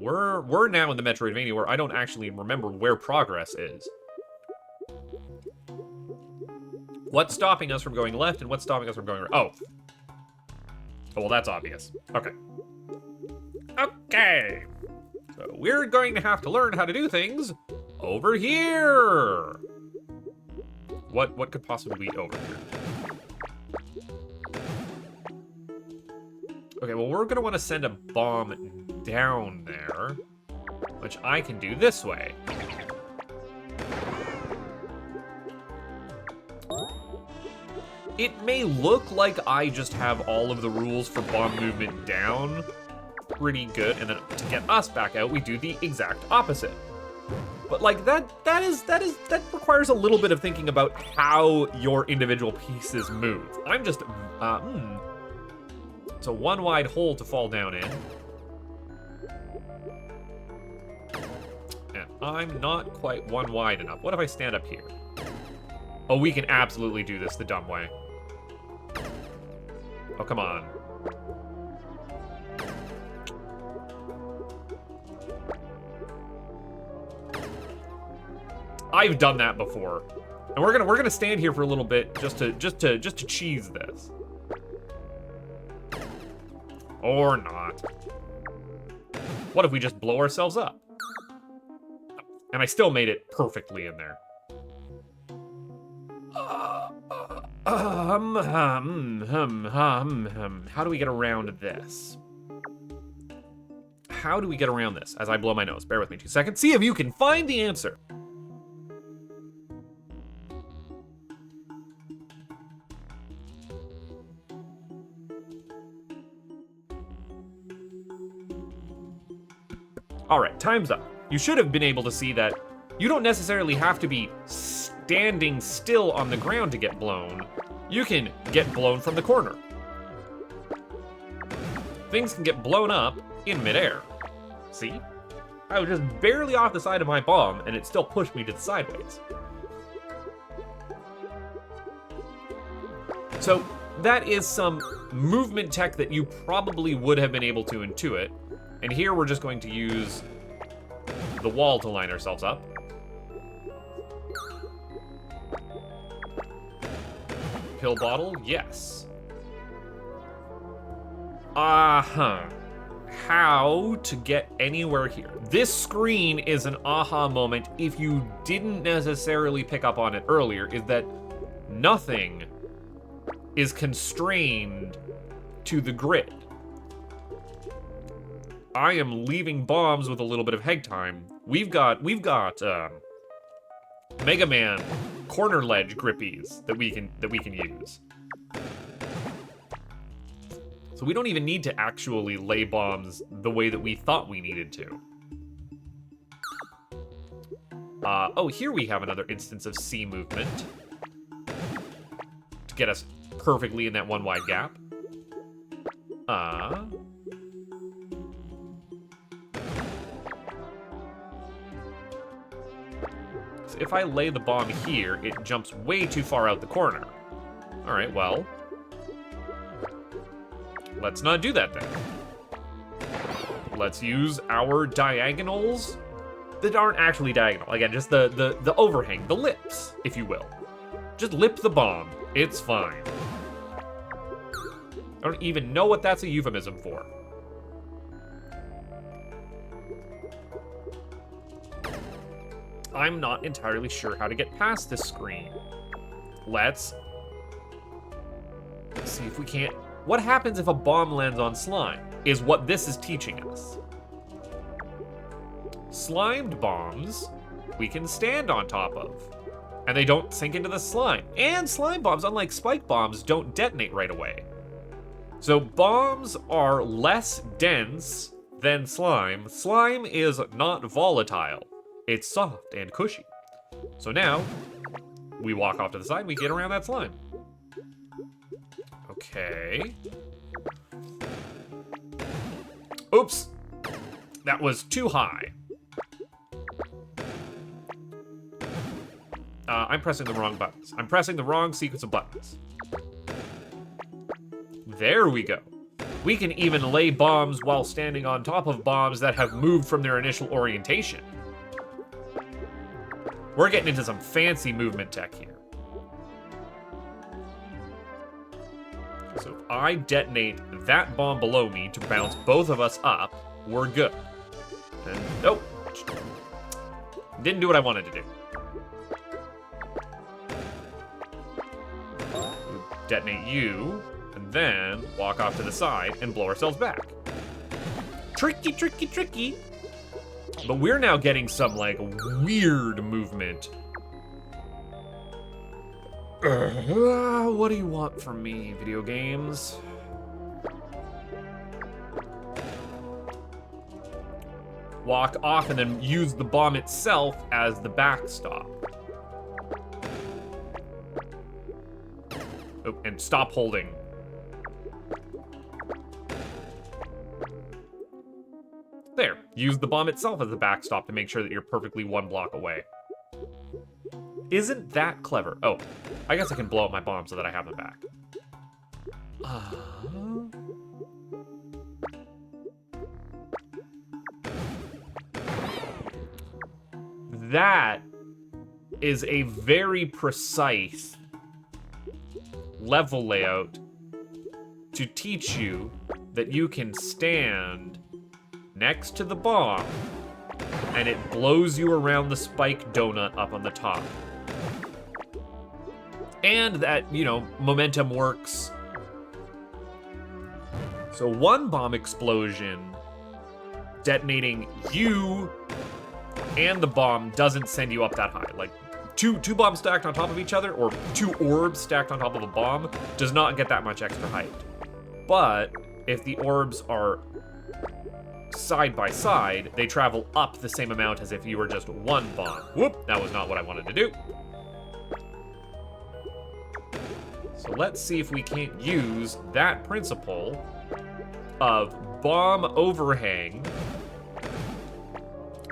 S1: We're now in the Metroidvania where I don't actually remember where progress is. What's stopping us from going left and what's stopping us from going right? Oh. Oh, well, that's obvious. Okay. Okay. So we're going to have to learn how to do things over here. What could possibly be over here? Okay, well, we're gonna want to send a bomb down there, which I can do this way. It may look like I just have all of the rules for bomb movement down pretty good, and then to get us back out, we do the exact opposite. But like that requires a little bit of thinking about how your individual pieces move. I'm just, It's a one wide hole to fall down in. And I'm not quite one wide enough. What if I stand up here? Oh, we can absolutely do this the dumb way. Oh, come on. I've done that before. And we're gonna stand here for a little bit just to cheese this. Or not. What if we just blow ourselves up? And I still made it perfectly in there. How do we get around this? How do we get around this? As I blow my nose. Bear with me 2 seconds. See if you can find the answer. All right, time's up. You should have been able to see that you don't necessarily have to be standing still on the ground to get blown. You can get blown from the corner. Things can get blown up in midair. See? I was just barely off the side of my bomb, and it still pushed me to the sideways. So that is some movement tech that you probably would have been able to intuit. And here we're just going to use the wall to line ourselves up. Pill bottle, yes. How to get anywhere here. This screen is an aha moment if you didn't necessarily pick up on it earlier, is that nothing is constrained to the grid. I am leaving bombs with a little bit of hang time. We've got Mega Man corner ledge grippies that we can use. So we don't even need to actually lay bombs the way that we thought we needed to. Oh, here we have another instance of C movement to get us perfectly in that one wide gap. So if I lay the bomb here, it jumps way too far out the corner. All right, well, let's not do that then. Let's use our diagonals that aren't actually diagonal. Again, just the overhang, the lips, if you will. Just lip the bomb. It's fine. I don't even know what that's a euphemism for. I'm not entirely sure how to get past this screen. Let's see if we can't. What happens if a bomb lands on slime is what this is teaching us. Slimed bombs we can stand on top of, and they don't sink into the slime. And slime bombs, unlike spike bombs, don't detonate right away. So bombs are less dense than slime. Slime is not volatile. It's soft and cushy. So now, we walk off to the side and we get around that slime. Okay. Oops. That was too high. I'm pressing the wrong buttons. I'm pressing the wrong sequence of buttons. There we go. We can even lay bombs while standing on top of bombs that have moved from their initial orientation. We're getting into some fancy movement tech here. So if I detonate that bomb below me to bounce both of us up, we're good. And nope. Didn't do what I wanted to do. Detonate you, and then walk off to the side and blow ourselves back. Tricky, tricky, tricky. But we're now getting some, like, weird movement. What do you want from me, video games? Walk off and then use the bomb itself as the backstop. Oh, and stop holding. There, use the bomb itself as the backstop to make sure that you're perfectly one block away. Isn't that clever? Oh, I guess I can blow up my bomb so that I have them back. That is a very precise level layout to teach you that you can stand next to the bomb and it blows you around the spike donut up on the top. And that, you know, momentum works. So one bomb explosion detonating you and the bomb doesn't send you up that high. Like, two bombs stacked on top of each other, or two orbs stacked on top of a bomb, does not get that much extra height. But if the orbs are side by side, they travel up the same amount as if you were just one bomb. Whoop, that was not what I wanted to do. So let's see if we can't use that principle of bomb overhang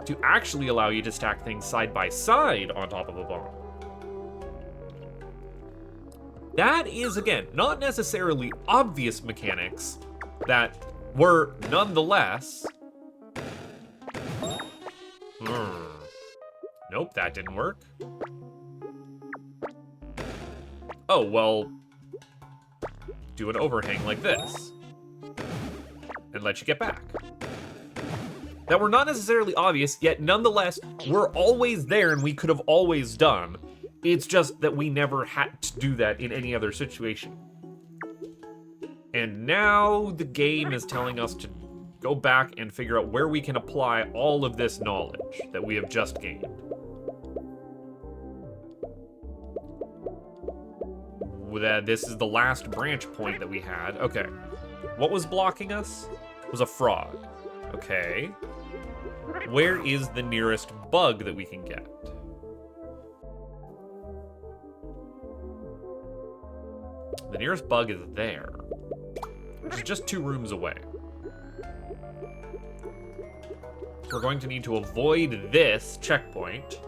S1: to actually allow you to stack things side by side on top of a bomb. That is, again, not necessarily obvious mechanics that were nonetheless... Nope, that didn't work. Oh, well, do an overhang like this and let you get back. That were not necessarily obvious, yet nonetheless, we're always there and we could have always done. It's just that we never had to do that in any other situation. And now the game is telling us to go back and figure out where we can apply all of this knowledge that we have just gained. This is the last branch point that we had. Okay. What was blocking us? It was a frog. Okay. Where is the nearest bug that we can get? The nearest bug is there, which is just 2 rooms away. We're going to need to avoid this checkpoint.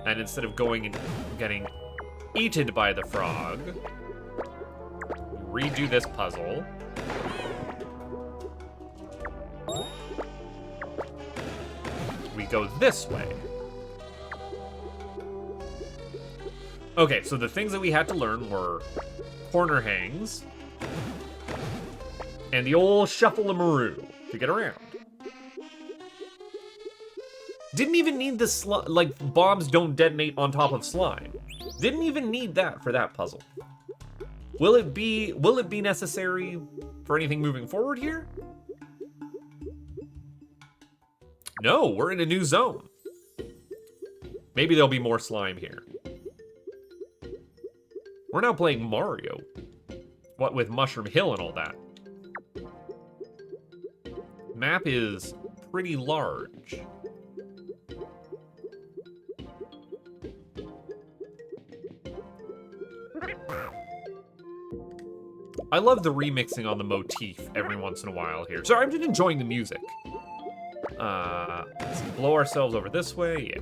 S1: And instead of going and getting eaten by the frog, redo this puzzle. We go this way. Okay, so the things that we had to learn were corner hangs and the old shuffle-a-maroo to get around. Didn't even need the like bombs don't detonate on top of slime. Didn't even need that for that puzzle. Will it be necessary for anything moving forward here? No, we're in a new zone. Maybe there'll be more slime here. We're now playing Mario. What with Mushroom Hill and all that. Map is pretty large. I love the remixing on the motif every once in a while here. So I'm just enjoying the music. Let's see, blow ourselves over this way, yeah.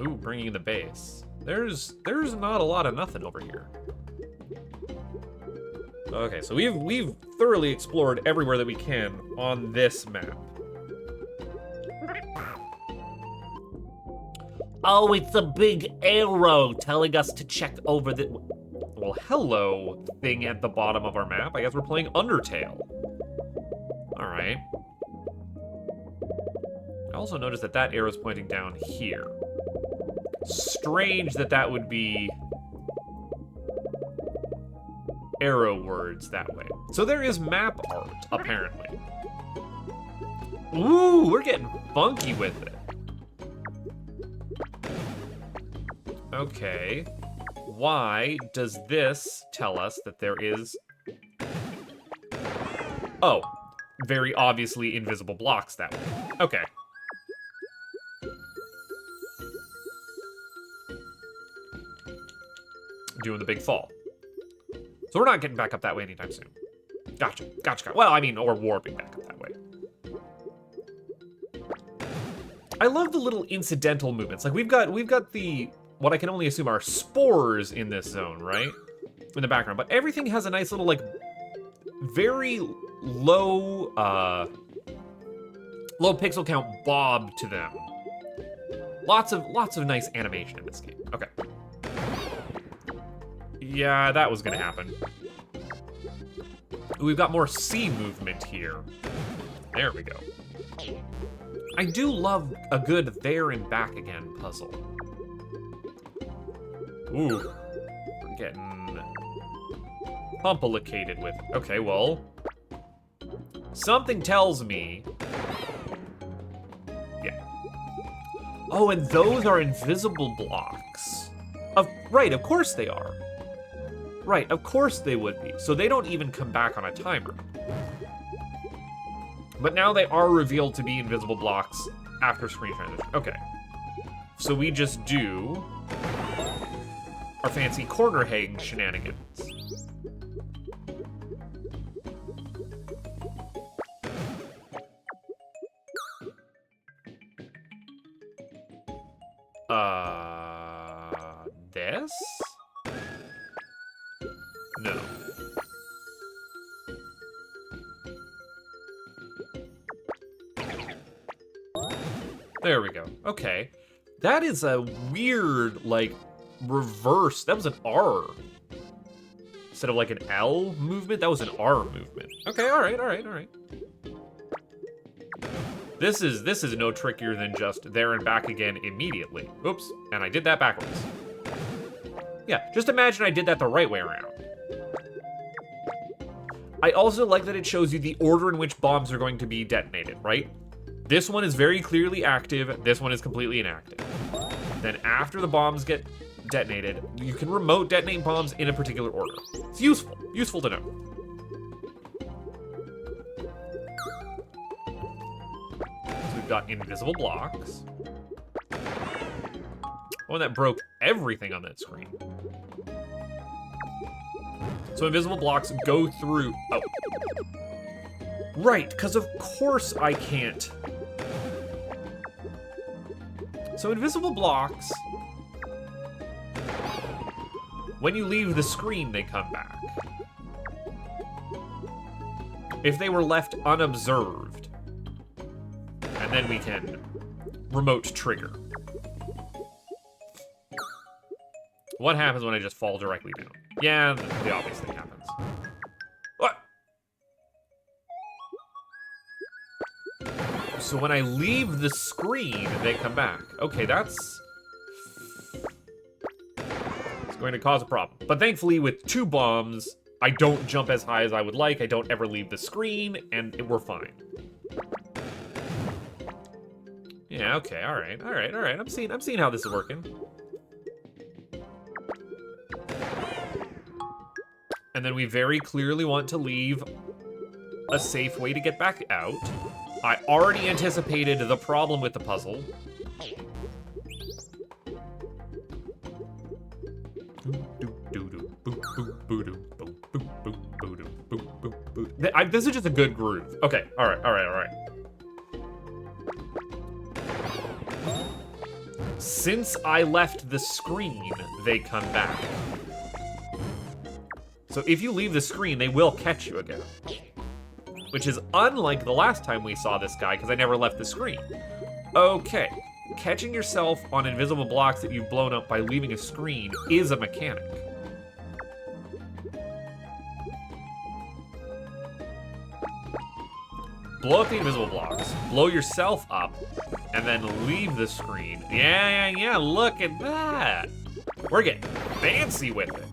S1: Ooh, bringing in the base. There's not a lot of nothing over here. Okay, so we've thoroughly explored everywhere that we can on this map.
S2: Oh, it's a big arrow telling us to check over the...
S1: Well, hello, thing at the bottom of our map. I guess we're playing Undertale. All right. I also noticed that that arrow's pointing down here. Strange that that would be arrow words that way. So there is map art, apparently. Ooh, we're getting funky with it. Okay. Why does this tell us that there is... Oh, very obviously invisible blocks that way. Okay. Doing the big fall. So we're not getting back up that way anytime soon. Gotcha. Well, I mean, or warping back up that way. I love the little incidental movements. Like we've got the... what I can only assume are spores in this zone, right? In the background. But everything has a nice little, like, very low, low pixel count bob to them. Lots of nice animation in this game. Okay. Yeah, that was gonna happen. We've got more C movement here. There we go. I do love a good there and back again puzzle. Ooh, we're getting complicated with it. Okay, well, something tells me, yeah. Oh, and those are invisible blocks. Right, of course they are. Right, of course they would be. So they don't even come back on a timer. But now they are revealed to be invisible blocks after screen transition. Okay. So we just do our fancy corner hang shenanigans. This? No. There we go. Okay. That is a weird, like, reverse. That was an R. Instead of like an L movement, that was an R movement. Okay, all right. This is no trickier than just there and back again immediately. Oops, and I did that backwards. Yeah, just imagine I did that the right way around. I also like that it shows you the order in which bombs are going to be detonated, right? This one is very clearly active, this one is completely inactive. Then after the bombs get detonated, you can remote detonate bombs in a particular order. It's useful to know. So we've got invisible blocks. Oh, and that broke everything on that screen. So invisible blocks go through, oh. Right, because of course I can't. So invisible blocks, when you leave the screen, they come back. If they were left unobserved, and then we can remote trigger. What happens when I just fall directly down? Yeah, the obvious thing happens. What? So when I leave the screen, they come back. Okay, that's... it's going to cause a problem. But thankfully, with 2 bombs, I don't jump as high as I would like, I don't ever leave the screen, and we're fine. Yeah, okay, alright. I'm seeing how this is working. And then we very clearly want to leave a safe way to get back out. I already anticipated the problem with the puzzle. This is just a good groove. Okay, all right. Since I left the screen, they come back. So if you leave the screen, they will catch you again. Which is unlike the last time we saw this guy, because I never left the screen. Okay, catching yourself on invisible blocks that you've blown up by leaving a screen is a mechanic. Blow up the invisible blocks, blow yourself up, and then leave the screen. Yeah, look at that. We're getting fancy with it.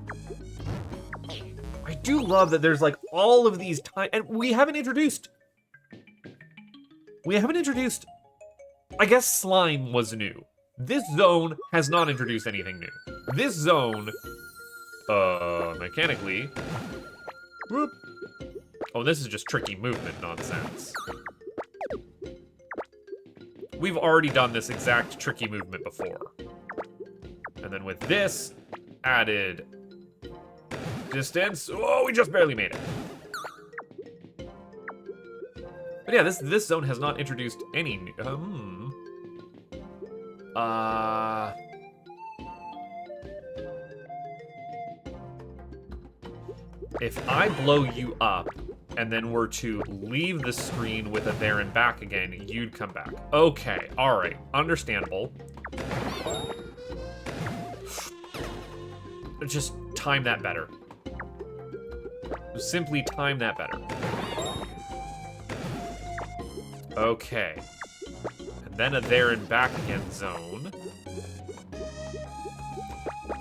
S1: I do love that there's like all of these and we haven't introduced, I guess slime was new. This zone has not introduced anything new. This zone, mechanically, whoop. Oh, this is just tricky movement nonsense. We've already done this exact tricky movement before. And then with this, added distance. Oh, we just barely made it. But yeah, this zone has not introduced any new, if I blow you up and then were to leave the screen with a there and back again, you'd come back. Okay, all right, understandable. Just time that better. Simply time that better. Okay. And then a there and back again zone.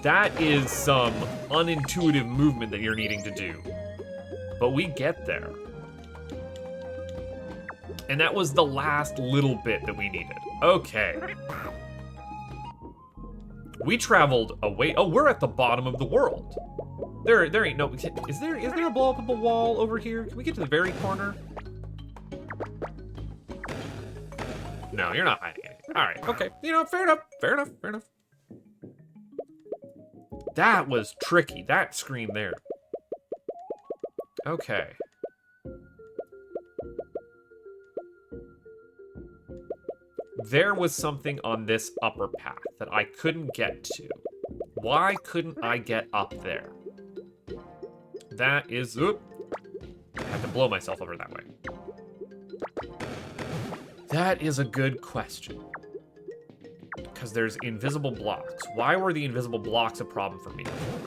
S1: That is some unintuitive movement that you're needing to do. But we get there. And that was the last little bit that we needed. Okay. We traveled away. Oh, we're at the bottom of the world. There ain't no. Is there a blow up of a wall over here? Can we get to the very corner? No, you're not hiding anything. All right, okay. You know, fair enough. That was tricky. That screen there. Okay. There was something on this upper path that I couldn't get to. Why couldn't I get up there? That is... Oop. I have to blow myself over that way. That is a good question. Because there's invisible blocks. Why were the invisible blocks a problem for me before?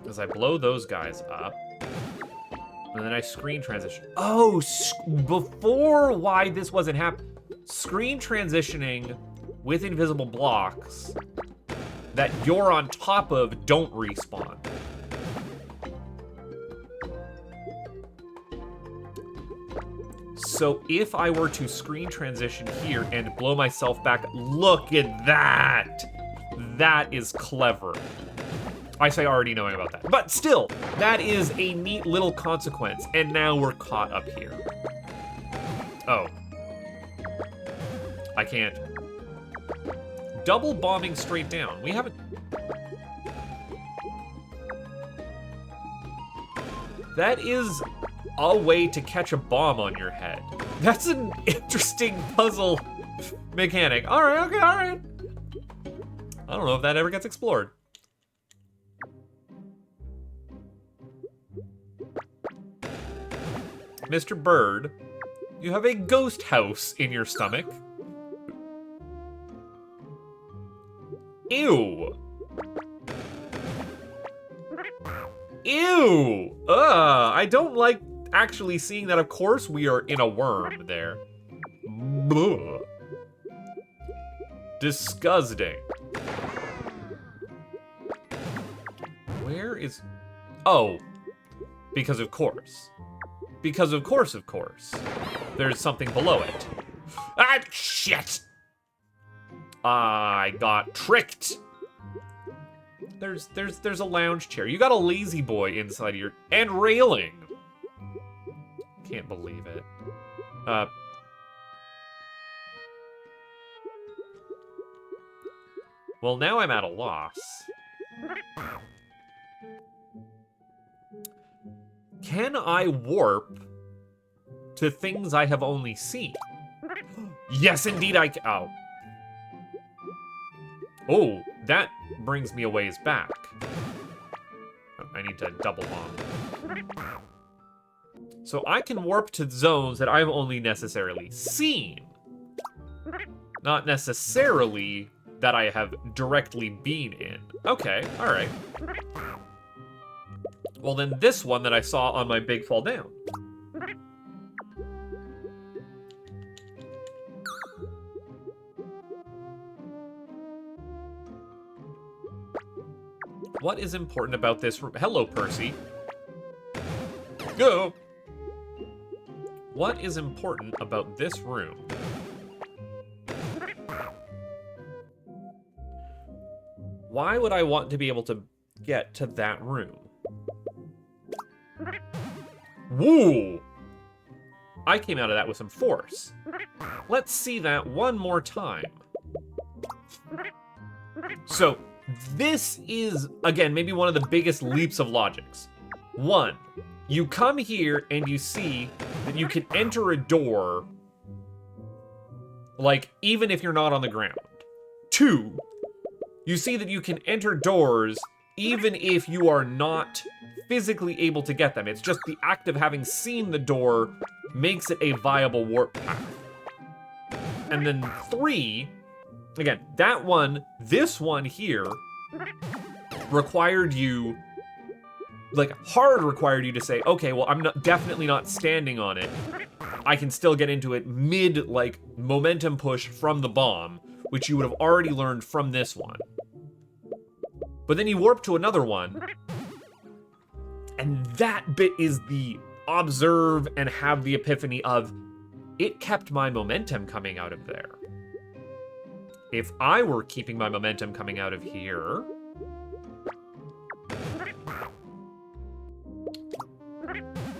S1: Because I blow those guys up. And then I screen transition. Oh, before why this wasn't happening. Screen transitioning with invisible blocks that you're on top of don't respawn. So if I were to screen transition here and blow myself back, look at that! That is clever. I say already knowing about that. But still, that is a neat little consequence. And now we're caught up here. Oh. I can't. Double bombing straight down. We haven't... That is a way to catch a bomb on your head. That's an interesting puzzle mechanic. All right, okay, all right. I don't know if that ever gets explored. Mr. Bird, you have a ghost house in your stomach. Ew. Ew! I don't like actually seeing that. Of course we are in a worm there. Blah. Disgusting. Where is... Oh. Because of course. Because of course. There's something below it. Ah, shit! I got tricked. There's a lounge chair. You got a lazy boy inside of your... And railing. Can't believe it. Well, now I'm at a loss. Can I warp to things I have only seen? Yes, indeed I can. Oh. Oh, that brings me a ways back. Oh, I need to double bomb. So I can warp to zones that I've only necessarily seen. Not necessarily that I have directly been in. Okay, all right. Well, then this one that I saw on my big fall down. What is important about this room? Hello, Percy. Go! What is important about this room? Why would I want to be able to get to that room? Woo! I came out of that with some force. Let's see that one more time. So, this is, again, maybe one of the biggest leaps of logics. One, you come here and you see that you can enter a door, like, even if you're not on the ground. Two, you see that you can enter doors even if you are not physically able to get them. It's just the act of having seen the door makes it a viable warp path. And then three, again, that one, this one here, required you, like, hard required you to say, okay, well, I'm definitely not standing on it. I can still get into it mid, like, momentum push from the bomb, which you would have already learned from this one. But then you warp to another one, and that bit is the observe and have the epiphany of, it kept my momentum coming out of there. If I were keeping my momentum coming out of here...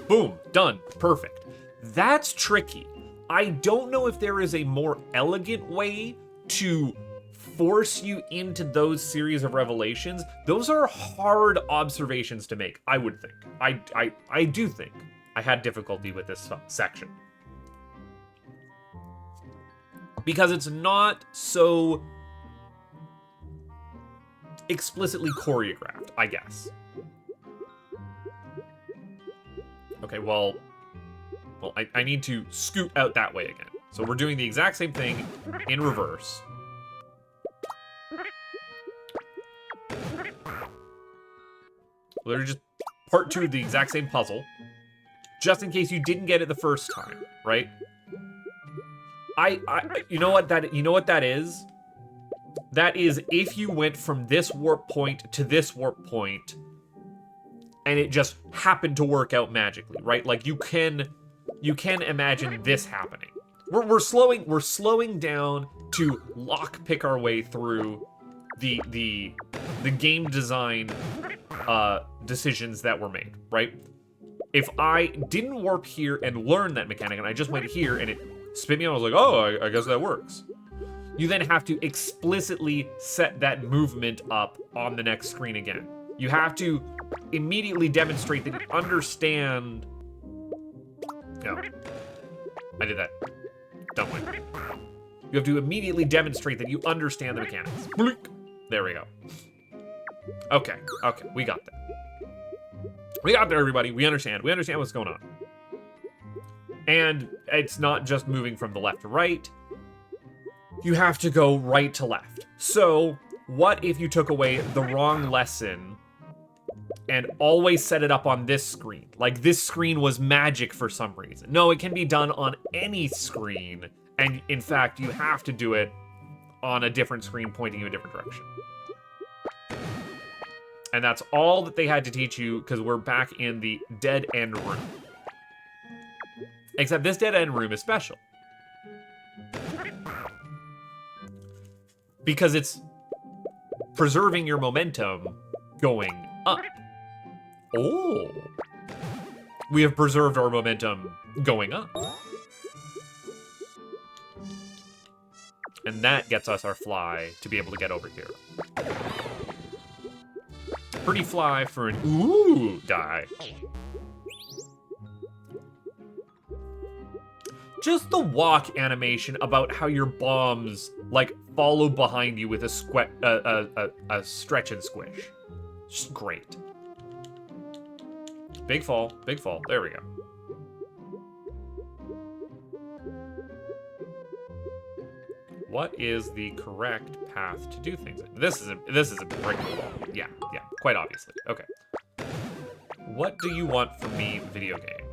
S1: Boom, done, perfect. That's tricky. I don't know if there is a more elegant way to force you into those series of revelations. Those are hard observations to make, I would think. I do think I had difficulty with this section. Because it's not so explicitly choreographed, I guess. Okay, well, I need to scoot out that way again. So we're doing the exact same thing in reverse. Well, they're just part two of the exact same puzzle, just in case you didn't get it the first time, right? You know what that is? That is if you went from this warp point to this warp point, and it just happened to work out magically, right? Like you can imagine this happening. We're slowing down to lockpick our way through the game design decisions that were made, right? If I didn't warp here and learn that mechanic, and I just went here and it spit me out, I was like, oh, I guess that works. You then have to explicitly set that movement up on the next screen again. You have to immediately demonstrate that you understand. No, I did that dumbly. You have to immediately demonstrate that you understand the mechanics. There we go. Okay, we got there. We got there, everybody. We understand what's going on. And it's not just moving from the left to right. You have to go right to left. So, what if you took away the wrong lesson and always set it up on this screen? Like, this screen was magic for some reason. No, it can be done on any screen. And, in fact, you have to do it on a different screen pointing you a different direction. And that's all that they had to teach you, because we're back in the dead end room. Except this dead end room is special. Because it's preserving your momentum going up. Oh. We have preserved our momentum going up. And that gets us our fly to be able to get over here. Pretty fly for an ooh die. Just the walk animation about how your bombs, like, follow behind you with a stretch and squish. Just great. Big fall, big fall. There we go. What is the correct path to do things? This is a breakable wall. Yeah, quite obviously. Okay. What do you want from me, video game?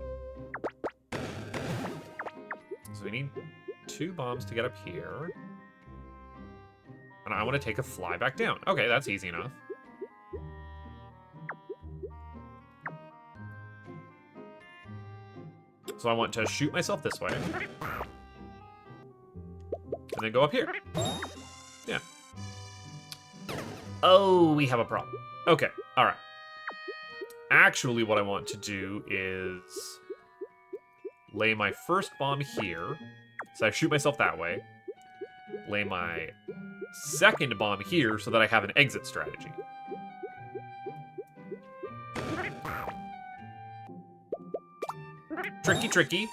S1: So we need 2 bombs to get up here. And I want to take a fly back down. Okay, that's easy enough. So I want to shoot myself this way. And then go up here. Yeah. Oh, we have a problem. Okay, alright. Actually, what I want to do is lay my first bomb here. So I shoot myself that way. Lay my second bomb here so that I have an exit strategy. Tricky, tricky.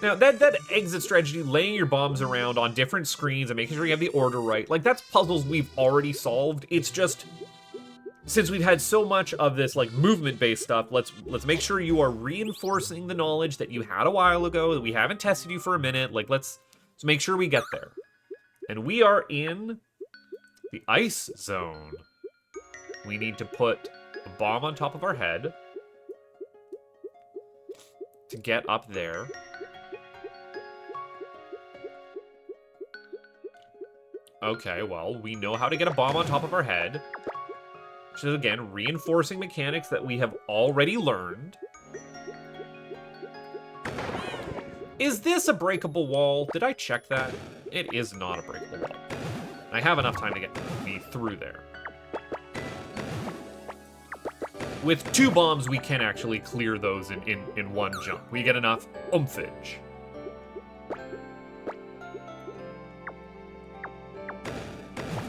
S1: Now, that exit strategy, laying your bombs around on different screens and making sure you have the order right, like, that's puzzles we've already solved. It's just, since we've had so much of this, like, movement-based stuff, let's make sure you are reinforcing the knowledge that you had a while ago, that we haven't tested you for a minute. Like, let's make sure we get there. And we are in the ice zone. We need to put a bomb on top of our head to get up there. Okay, well, we know how to get a bomb on top of our head. Which is, again, reinforcing mechanics that we have already learned. Is this a breakable wall? Did I check that? It is not a breakable wall. I have enough time to get me through there. With 2 bombs, we can actually clear those in one jump. We get enough oomphnage.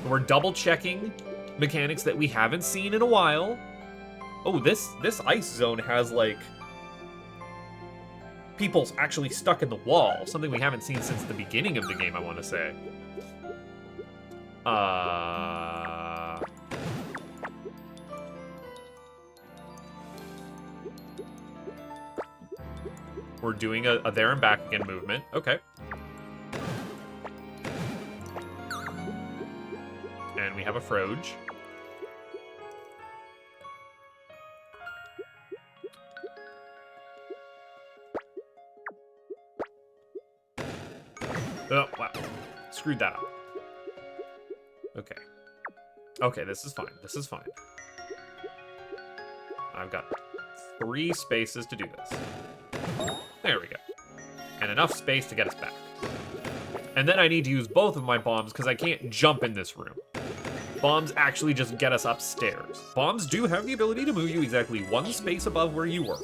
S1: We're double-checking mechanics that we haven't seen in a while. Oh, this ice zone has, like, people actually stuck in the wall. Something we haven't seen since the beginning of the game, I want to say. We're doing a there and back again movement. Okay. And we have a Froge. Oh, wow. screwed that up. Okay. Okay, this is fine. This is fine. I've got 3 spaces to do this. There we go. And enough space to get us back. And then I need to use both of my bombs because I can't jump in this room. Bombs actually just get us upstairs. Bombs do have the ability to move you exactly 1 space above where you were.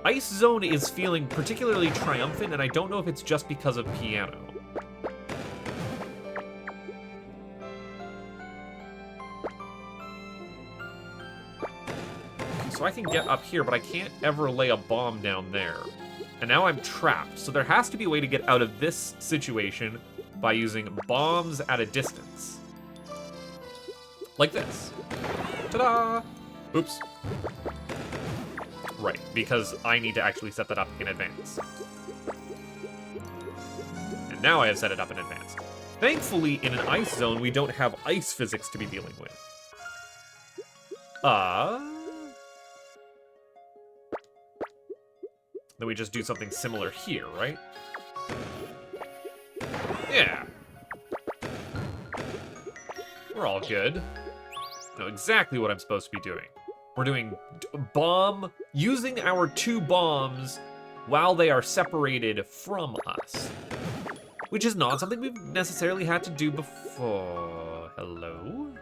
S1: Ice Zone is feeling particularly triumphant, and I don't know if it's just because of piano. So I can get up here, but I can't ever lay a bomb down there. And now I'm trapped, so there has to be a way to get out of this situation by using bombs at a distance. Like this. Ta-da! Oops. Right, because I need to actually set that up in advance. And now I have set it up in advance. Thankfully, in an ice zone, we don't have ice physics to be dealing with. Then we just do something similar here, right? Yeah. We're all good. I know exactly what I'm supposed to be doing. We're doing bomb, using our 2 bombs while they are separated from us. Which is not something we've necessarily had to do before. Hello?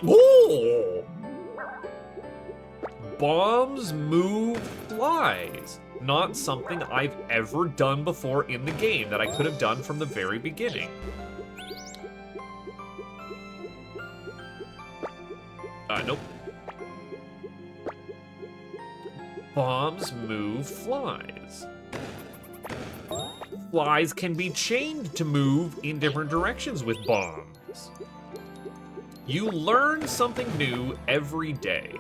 S1: Ooh! Bombs move flies. Not something I've ever done before in the game that I could have done from the very beginning. Nope. Bombs move flies. Flies can be chained to move in different directions with bombs. You learn something new every day.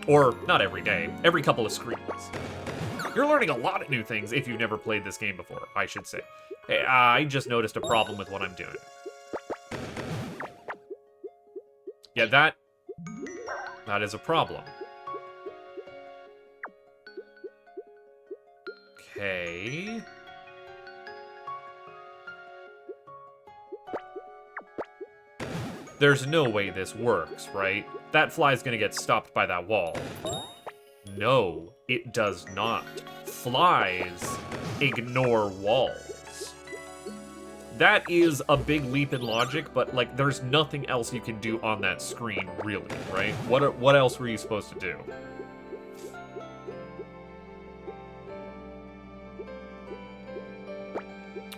S1: Or, not every day, every couple of screens. You're learning a lot of new things if you've never played this game before, I should say. Hey, I just noticed a problem with what I'm doing. Yeah, that is a problem. Okay. There's no way this works, right? That fly's gonna get stopped by that wall. No, it does not. Flies ignore walls. That is a big leap in logic, but like, there's nothing else you can do on that screen, really, right? What else were you supposed to do?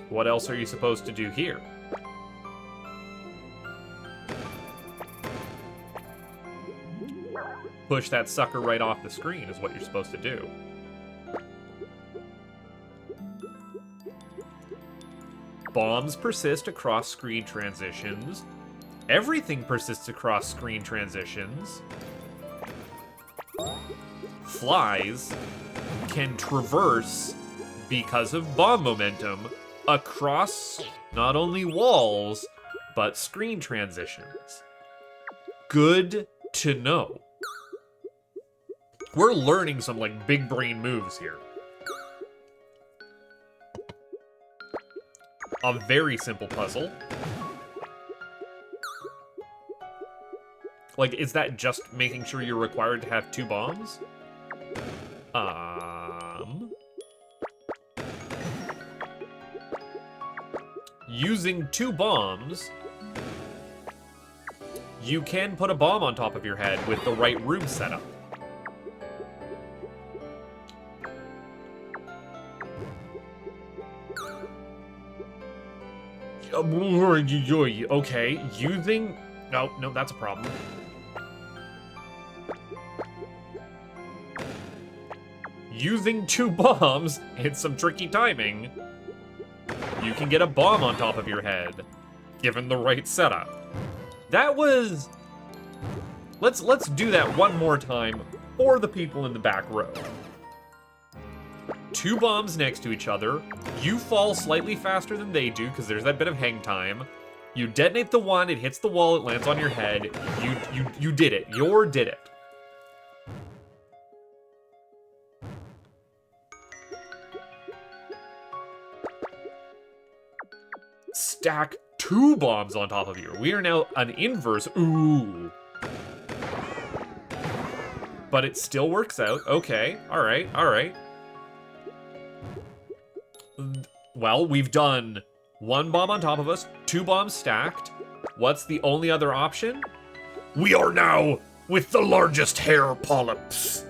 S1: What else are you supposed to do here? Push that sucker right off the screen is what you're supposed to do. Bombs persist across screen transitions. Everything persists across screen transitions. Flies can traverse, because of bomb momentum, across not only walls, but screen transitions. Good to know. We're learning some, like, big brain moves here. A very simple puzzle. Like, is that just making sure you're required to have 2 bombs? Using 2 bombs, you can put a bomb on top of your head with the right room setup. Okay, using... No, that's a problem. Using 2 bombs and some tricky timing, you can get a bomb on top of your head, given the right setup. That was... Let's do that one more time for the people in the back row. 2 bombs next to each other. You fall slightly faster than they do, because there's that bit of hang time. You detonate the one, it hits the wall, it lands on your head. You did it. You did it. Stack 2 bombs on top of you. We are now an inverse. Ooh. But it still works out. Okay. All right. All right. Well, we've done 1 bomb on top of us, 2 bombs stacked. What's the only other option? We are now with the largest hair polyps.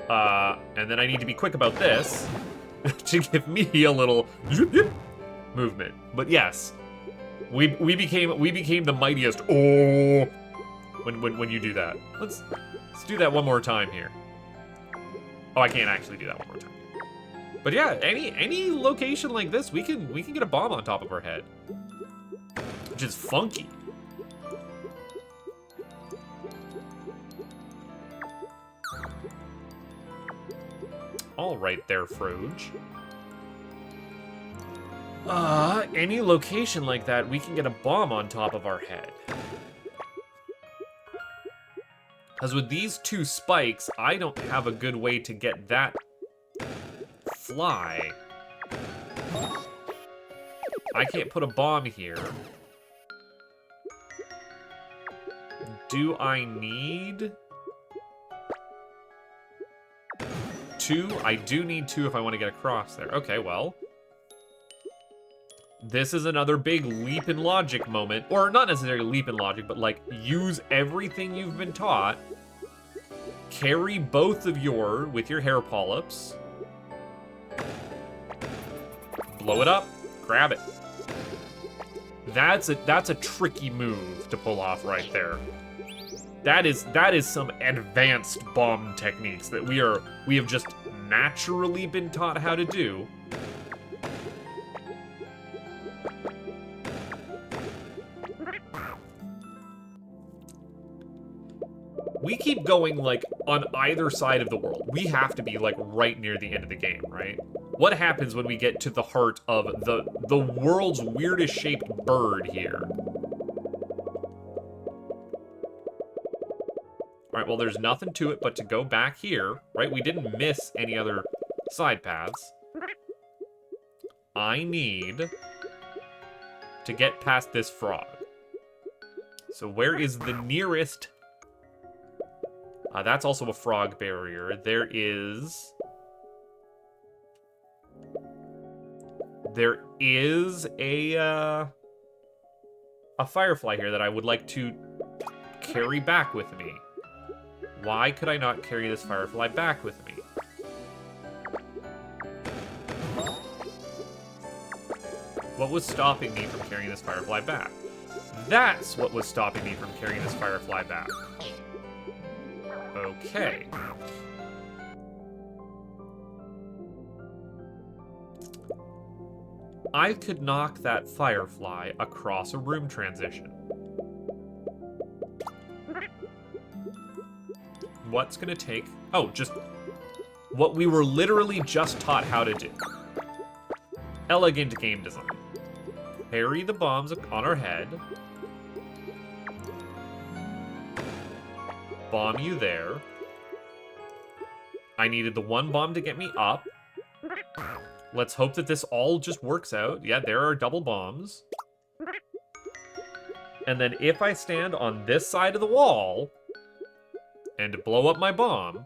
S1: And then I need to be quick about this to give me a little movement. But yes, we became the mightiest. Oh, when you do that, let's do that one more time here. Oh, I can't actually do that one more time. But yeah, any location like this, we can get a bomb on top of our head, which is funky. All right there, Froge. Any location like that, we can get a bomb on top of our head. Because with these 2 spikes, I don't have a good way to get that fly. I can't put a bomb here. Do I need 2? I do need 2 if I want to get across there. Okay, well. This is another big leap in logic moment. Or not necessarily leap in logic, but like use everything you've been taught. Carry both of with your hair polyps. Blow it up. Grab it. That's a tricky move to pull off right there. That is some advanced bomb techniques that we have just naturally been taught how to do. We keep going like on either side of the world. We have to be like right near the end of the game, right? What happens when we get to the heart of the world's weirdest shaped bird here? Alright, well, there's nothing to it but to go back here, right? We didn't miss any other side paths. I need to get past this frog. So where is the nearest... that's also a frog barrier. There is a firefly here that I would like to carry back with me. Why could I not carry this firefly back with me? What was stopping me from carrying this firefly back? That's what was stopping me from carrying this firefly back. Okay. I could knock that firefly across a room transition. What's gonna take... Oh, just what we were literally just taught how to do. Elegant game design. Parry the bombs on our head. Bomb you there. I needed the 1 bomb to get me up. Let's hope that this all just works out. Yeah, there are double bombs. And then if I stand on this side of the wall and blow up my bomb,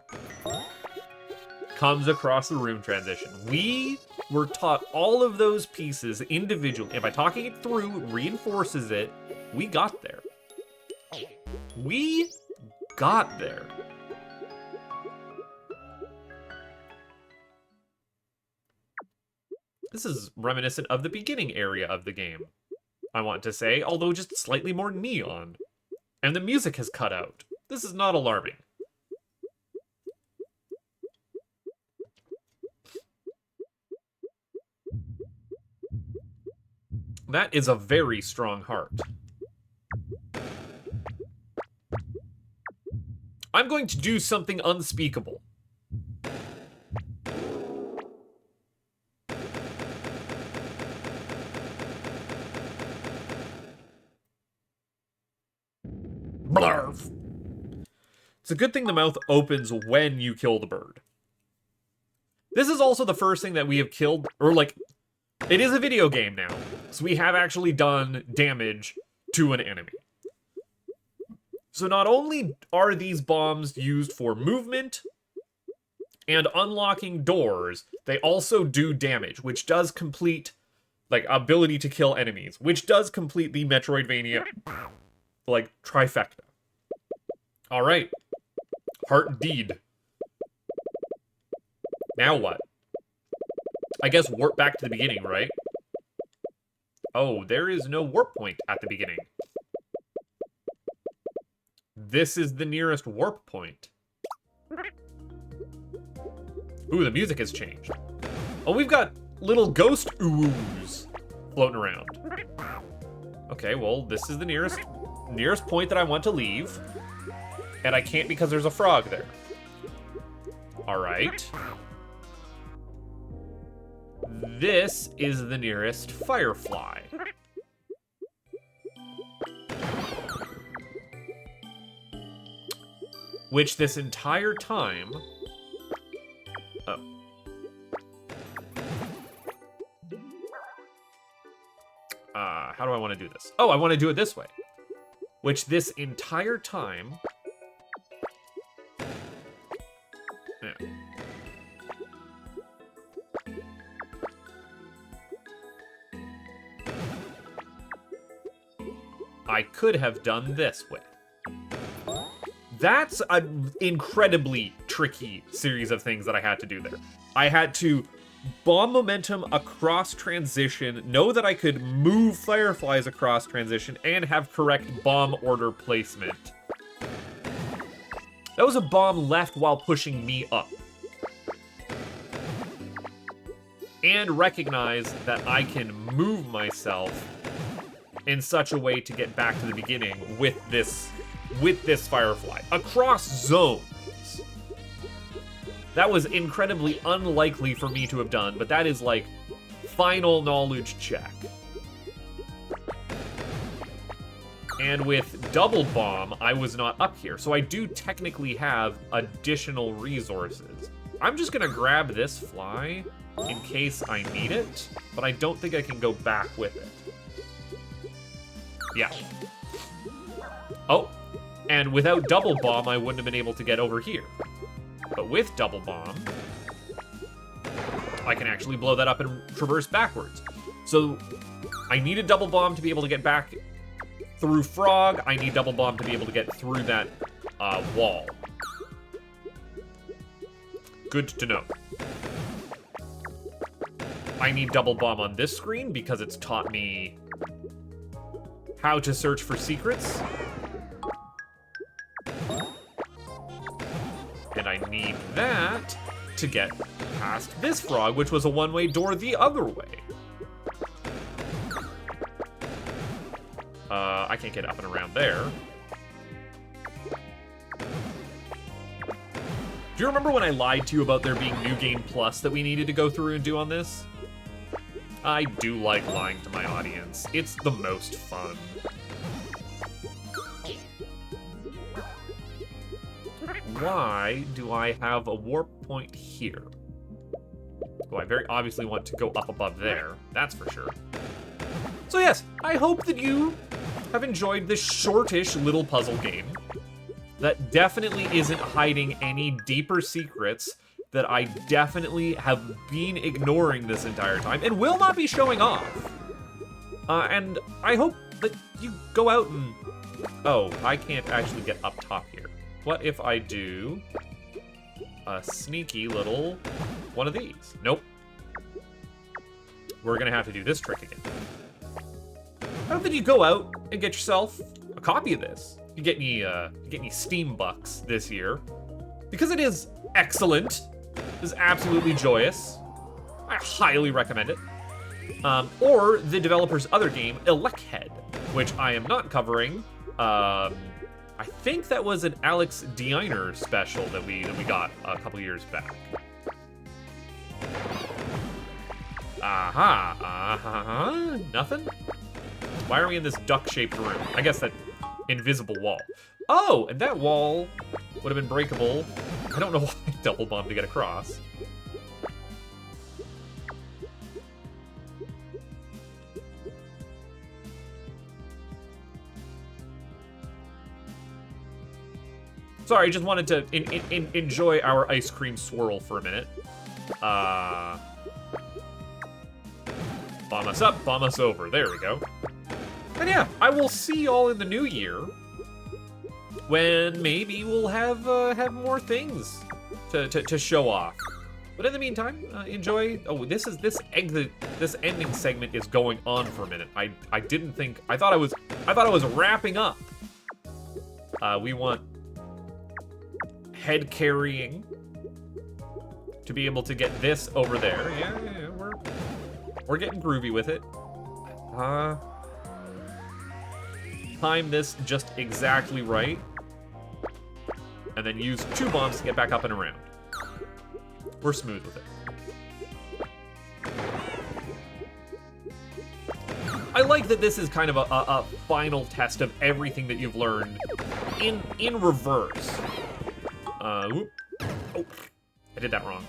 S1: comes across the room transition. We were taught all of those pieces individually, and by talking it through, reinforces it. We got there. We got there. This is reminiscent of the beginning area of the game, I want to say, although just slightly more neon. And the music has cut out. This is not alarming. That is a very strong heart. I'm going to do something unspeakable. It's a good thing the mouth opens when you kill the bird. This is also the first thing that we have killed, or like, it is a video game now, so we have actually done damage to an enemy. So not only are these bombs used for movement and unlocking doors, they also do damage, which does complete, like, ability to kill enemies, which does complete the Metroidvania, like, trifecta. Alright. Heart deed. Now what? I guess warp back to the beginning, right? Oh, there is no warp point at the beginning. This is the nearest warp point. Ooh, the music has changed. Oh, we've got little ghost oohs floating around. Okay, well, this is the nearest point that I want to leave. And I can't because there's a frog there. Alright. This is the nearest firefly. Which this entire time... Oh. How do I want to do this? Oh, I want to do it this way. Which this entire time... Yeah. I could have done this with. That's an incredibly tricky series of things that I had to do there. I had to bomb momentum across transition, know that I could move fireflies across transition, and have correct bomb order placement. That was a bomb left while pushing me up. And recognize that I can move myself in such a way to get back to the beginning with this firefly across zones. That was incredibly unlikely for me to have done, but that is like final knowledge check. And with double bomb, I was not up here, so I do technically have additional resources. I'm just gonna grab this fly in case I need it, but I don't think I can go back with it. Yeah. Oh, and without double bomb, I wouldn't have been able to get over here. But with double bomb, I can actually blow that up and traverse backwards. So I need a double bomb to be able to get back through frog. I need double bomb to be able to get through that wall. Good to know. I need double bomb on this screen because it's taught me how to search for secrets. And I need that to get past this frog, which was a one-way door the other way. I can't get up and around there. Do you remember when I lied to you about there being New Game Plus that we needed to go through and do on this? I do like lying to my audience. It's the most fun. Why do I have a warp point here? Oh, I very obviously want to go up above there. That's for sure. So yes, I hope that you have enjoyed this shortish little puzzle game that definitely isn't hiding any deeper secrets that I definitely have been ignoring this entire time and will not be showing off. And I hope that you go out and... Oh, I can't actually get up top here. What if I do a sneaky little one of these? Nope. We're gonna have to do this trick again. I hope that you go out and get yourself a copy of this. You get any Steam bucks this year, because it is excellent. It is absolutely joyous. I highly recommend it. Or the developer's other game, Electhead, which I am not covering. I think that was an Alex Diner special that we got a couple years back. Nothing? Why are we in this duck-shaped room? I guess that invisible wall. Oh, and that wall Would have been breakable. I don't know why I double bomb to get across. Sorry, just wanted to enjoy our ice cream swirl for a minute. Bomb us up, bomb us over. There we go. And yeah, I will see y'all in the new year when maybe we'll have more things to show off. But in the meantime, enjoy. Oh, this ending segment is going on for a minute. I didn't think. I thought I was wrapping up. We want head carrying to be able to get this over there. Yeah, we're getting groovy with it. Time this just exactly right, and then use 2 bombs to get back up and around. We're smooth with it. I like that this is kind of a final test of everything that you've learned in reverse. Whoop. Oh, I did that wrong.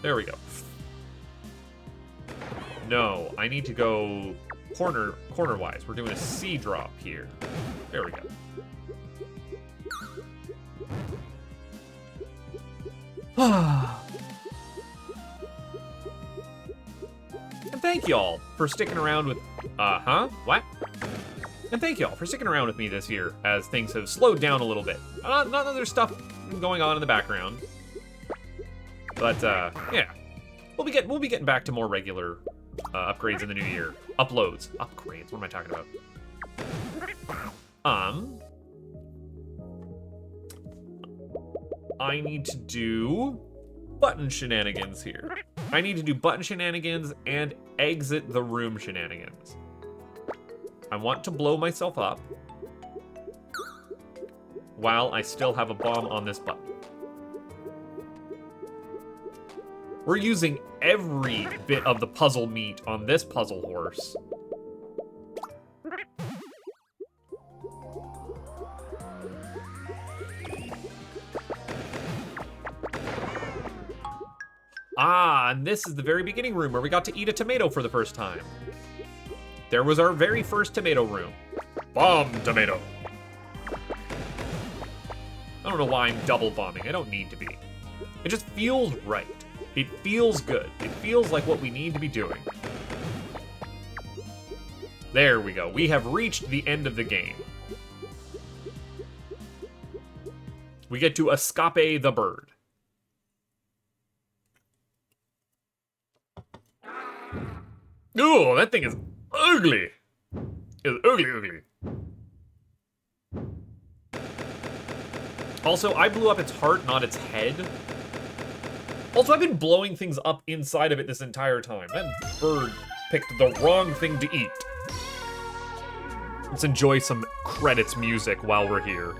S1: There we go. No, I need to go corner-wise. We're doing a C drop here. There we go. And thank y'all for sticking around with... What? And thank y'all for sticking around with me this year as things have slowed down a little bit. None of there's stuff going on in the background. But, yeah. We'll be getting back to more regular upgrades in the new year. Uploads. Upgrades. What am I talking about? I need to do button shenanigans here. I need to do button shenanigans and exit the room shenanigans. I want to blow myself up while I still have a bomb on this button. We're using every bit of the puzzle meat on this puzzle horse. And this is the very beginning room where we got to eat a tomato for the first time. There was our very first tomato room. Bomb tomato. I don't know why I'm double bombing. I don't need to be. It just feels right. It feels good. It feels like what we need to be doing. There we go. We have reached the end of the game. We get to escape the bird. Oh, that thing is ugly. It's ugly. Also, I blew up its heart, not its head. Also, I've been blowing things up inside of it this entire time. That bird picked the wrong thing to eat. Let's enjoy some credits music while we're here.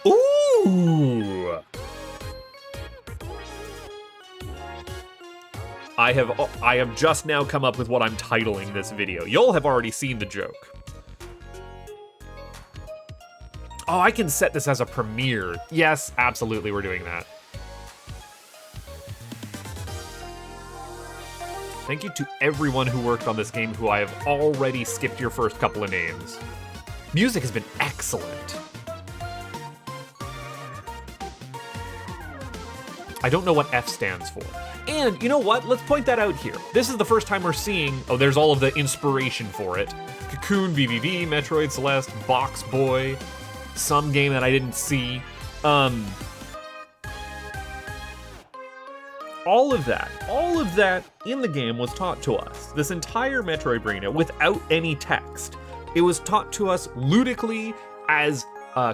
S1: Ooh! I have just now come up with what I'm titling this video. Y'all have already seen the joke. Oh, I can set this as a premiere. Yes, absolutely, we're doing that. Thank you to everyone who worked on this game who I have already skipped your first couple of names. Music has been excellent. I don't know what F stands for. And you know what? Let's point that out here. This is the first time we're seeing... Oh, there's all of the inspiration for it. Cocoon, VVV, Metroid, Celeste, Box Boy, some game that I didn't see. All of that in the game was taught to us. This entire Metroidvania without any text. It was taught to us ludically as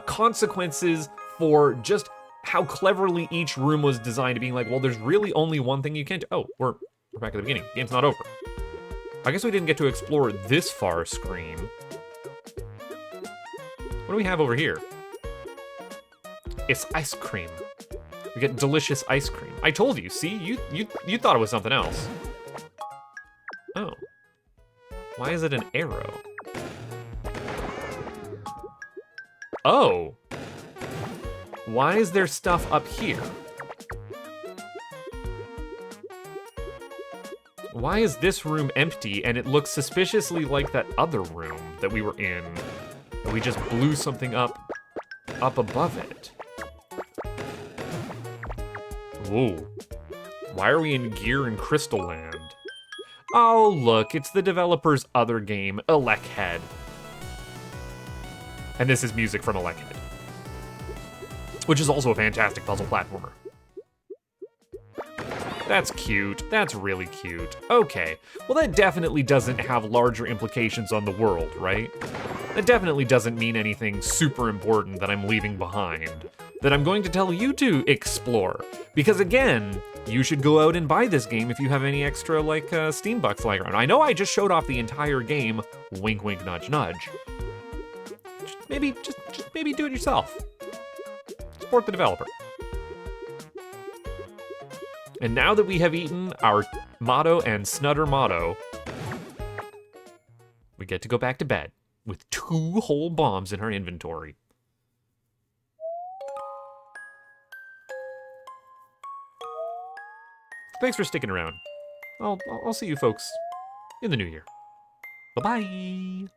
S1: consequences for just how cleverly each room was designed to being like, well, there's really only one thing you can't do. Oh, we're back at the beginning. Game's not over. I guess we didn't get to explore this far screen. What do we have over here? It's ice cream. We get delicious ice cream. I told you, see? You thought it was something else. Oh. Why is it an arrow? Oh. Why is there stuff up here? Why is this room empty and it looks suspiciously like that other room that we were in? And we just blew something up above it. Whoa. Why are we in Gear and Crystal Land? Oh, look, it's the developer's other game, Leek. And this is music from Leek, which is also a fantastic puzzle platformer. That's cute. That's really cute. Okay. Well, that definitely doesn't have larger implications on the world, right? That definitely doesn't mean anything super important that I'm leaving behind, that I'm going to tell you to explore. Because again, you should go out and buy this game if you have any extra, like, Steam bucks lying around. I know I just showed off the entire game. Wink, wink, nudge, nudge. Maybe, just maybe do it yourself. Support the developer. And now that we have eaten our motto and Snutter motto, we get to go back to bed with 2 whole bombs in our inventory. Thanks for sticking around. I'll see you folks in the new year. Bye-bye.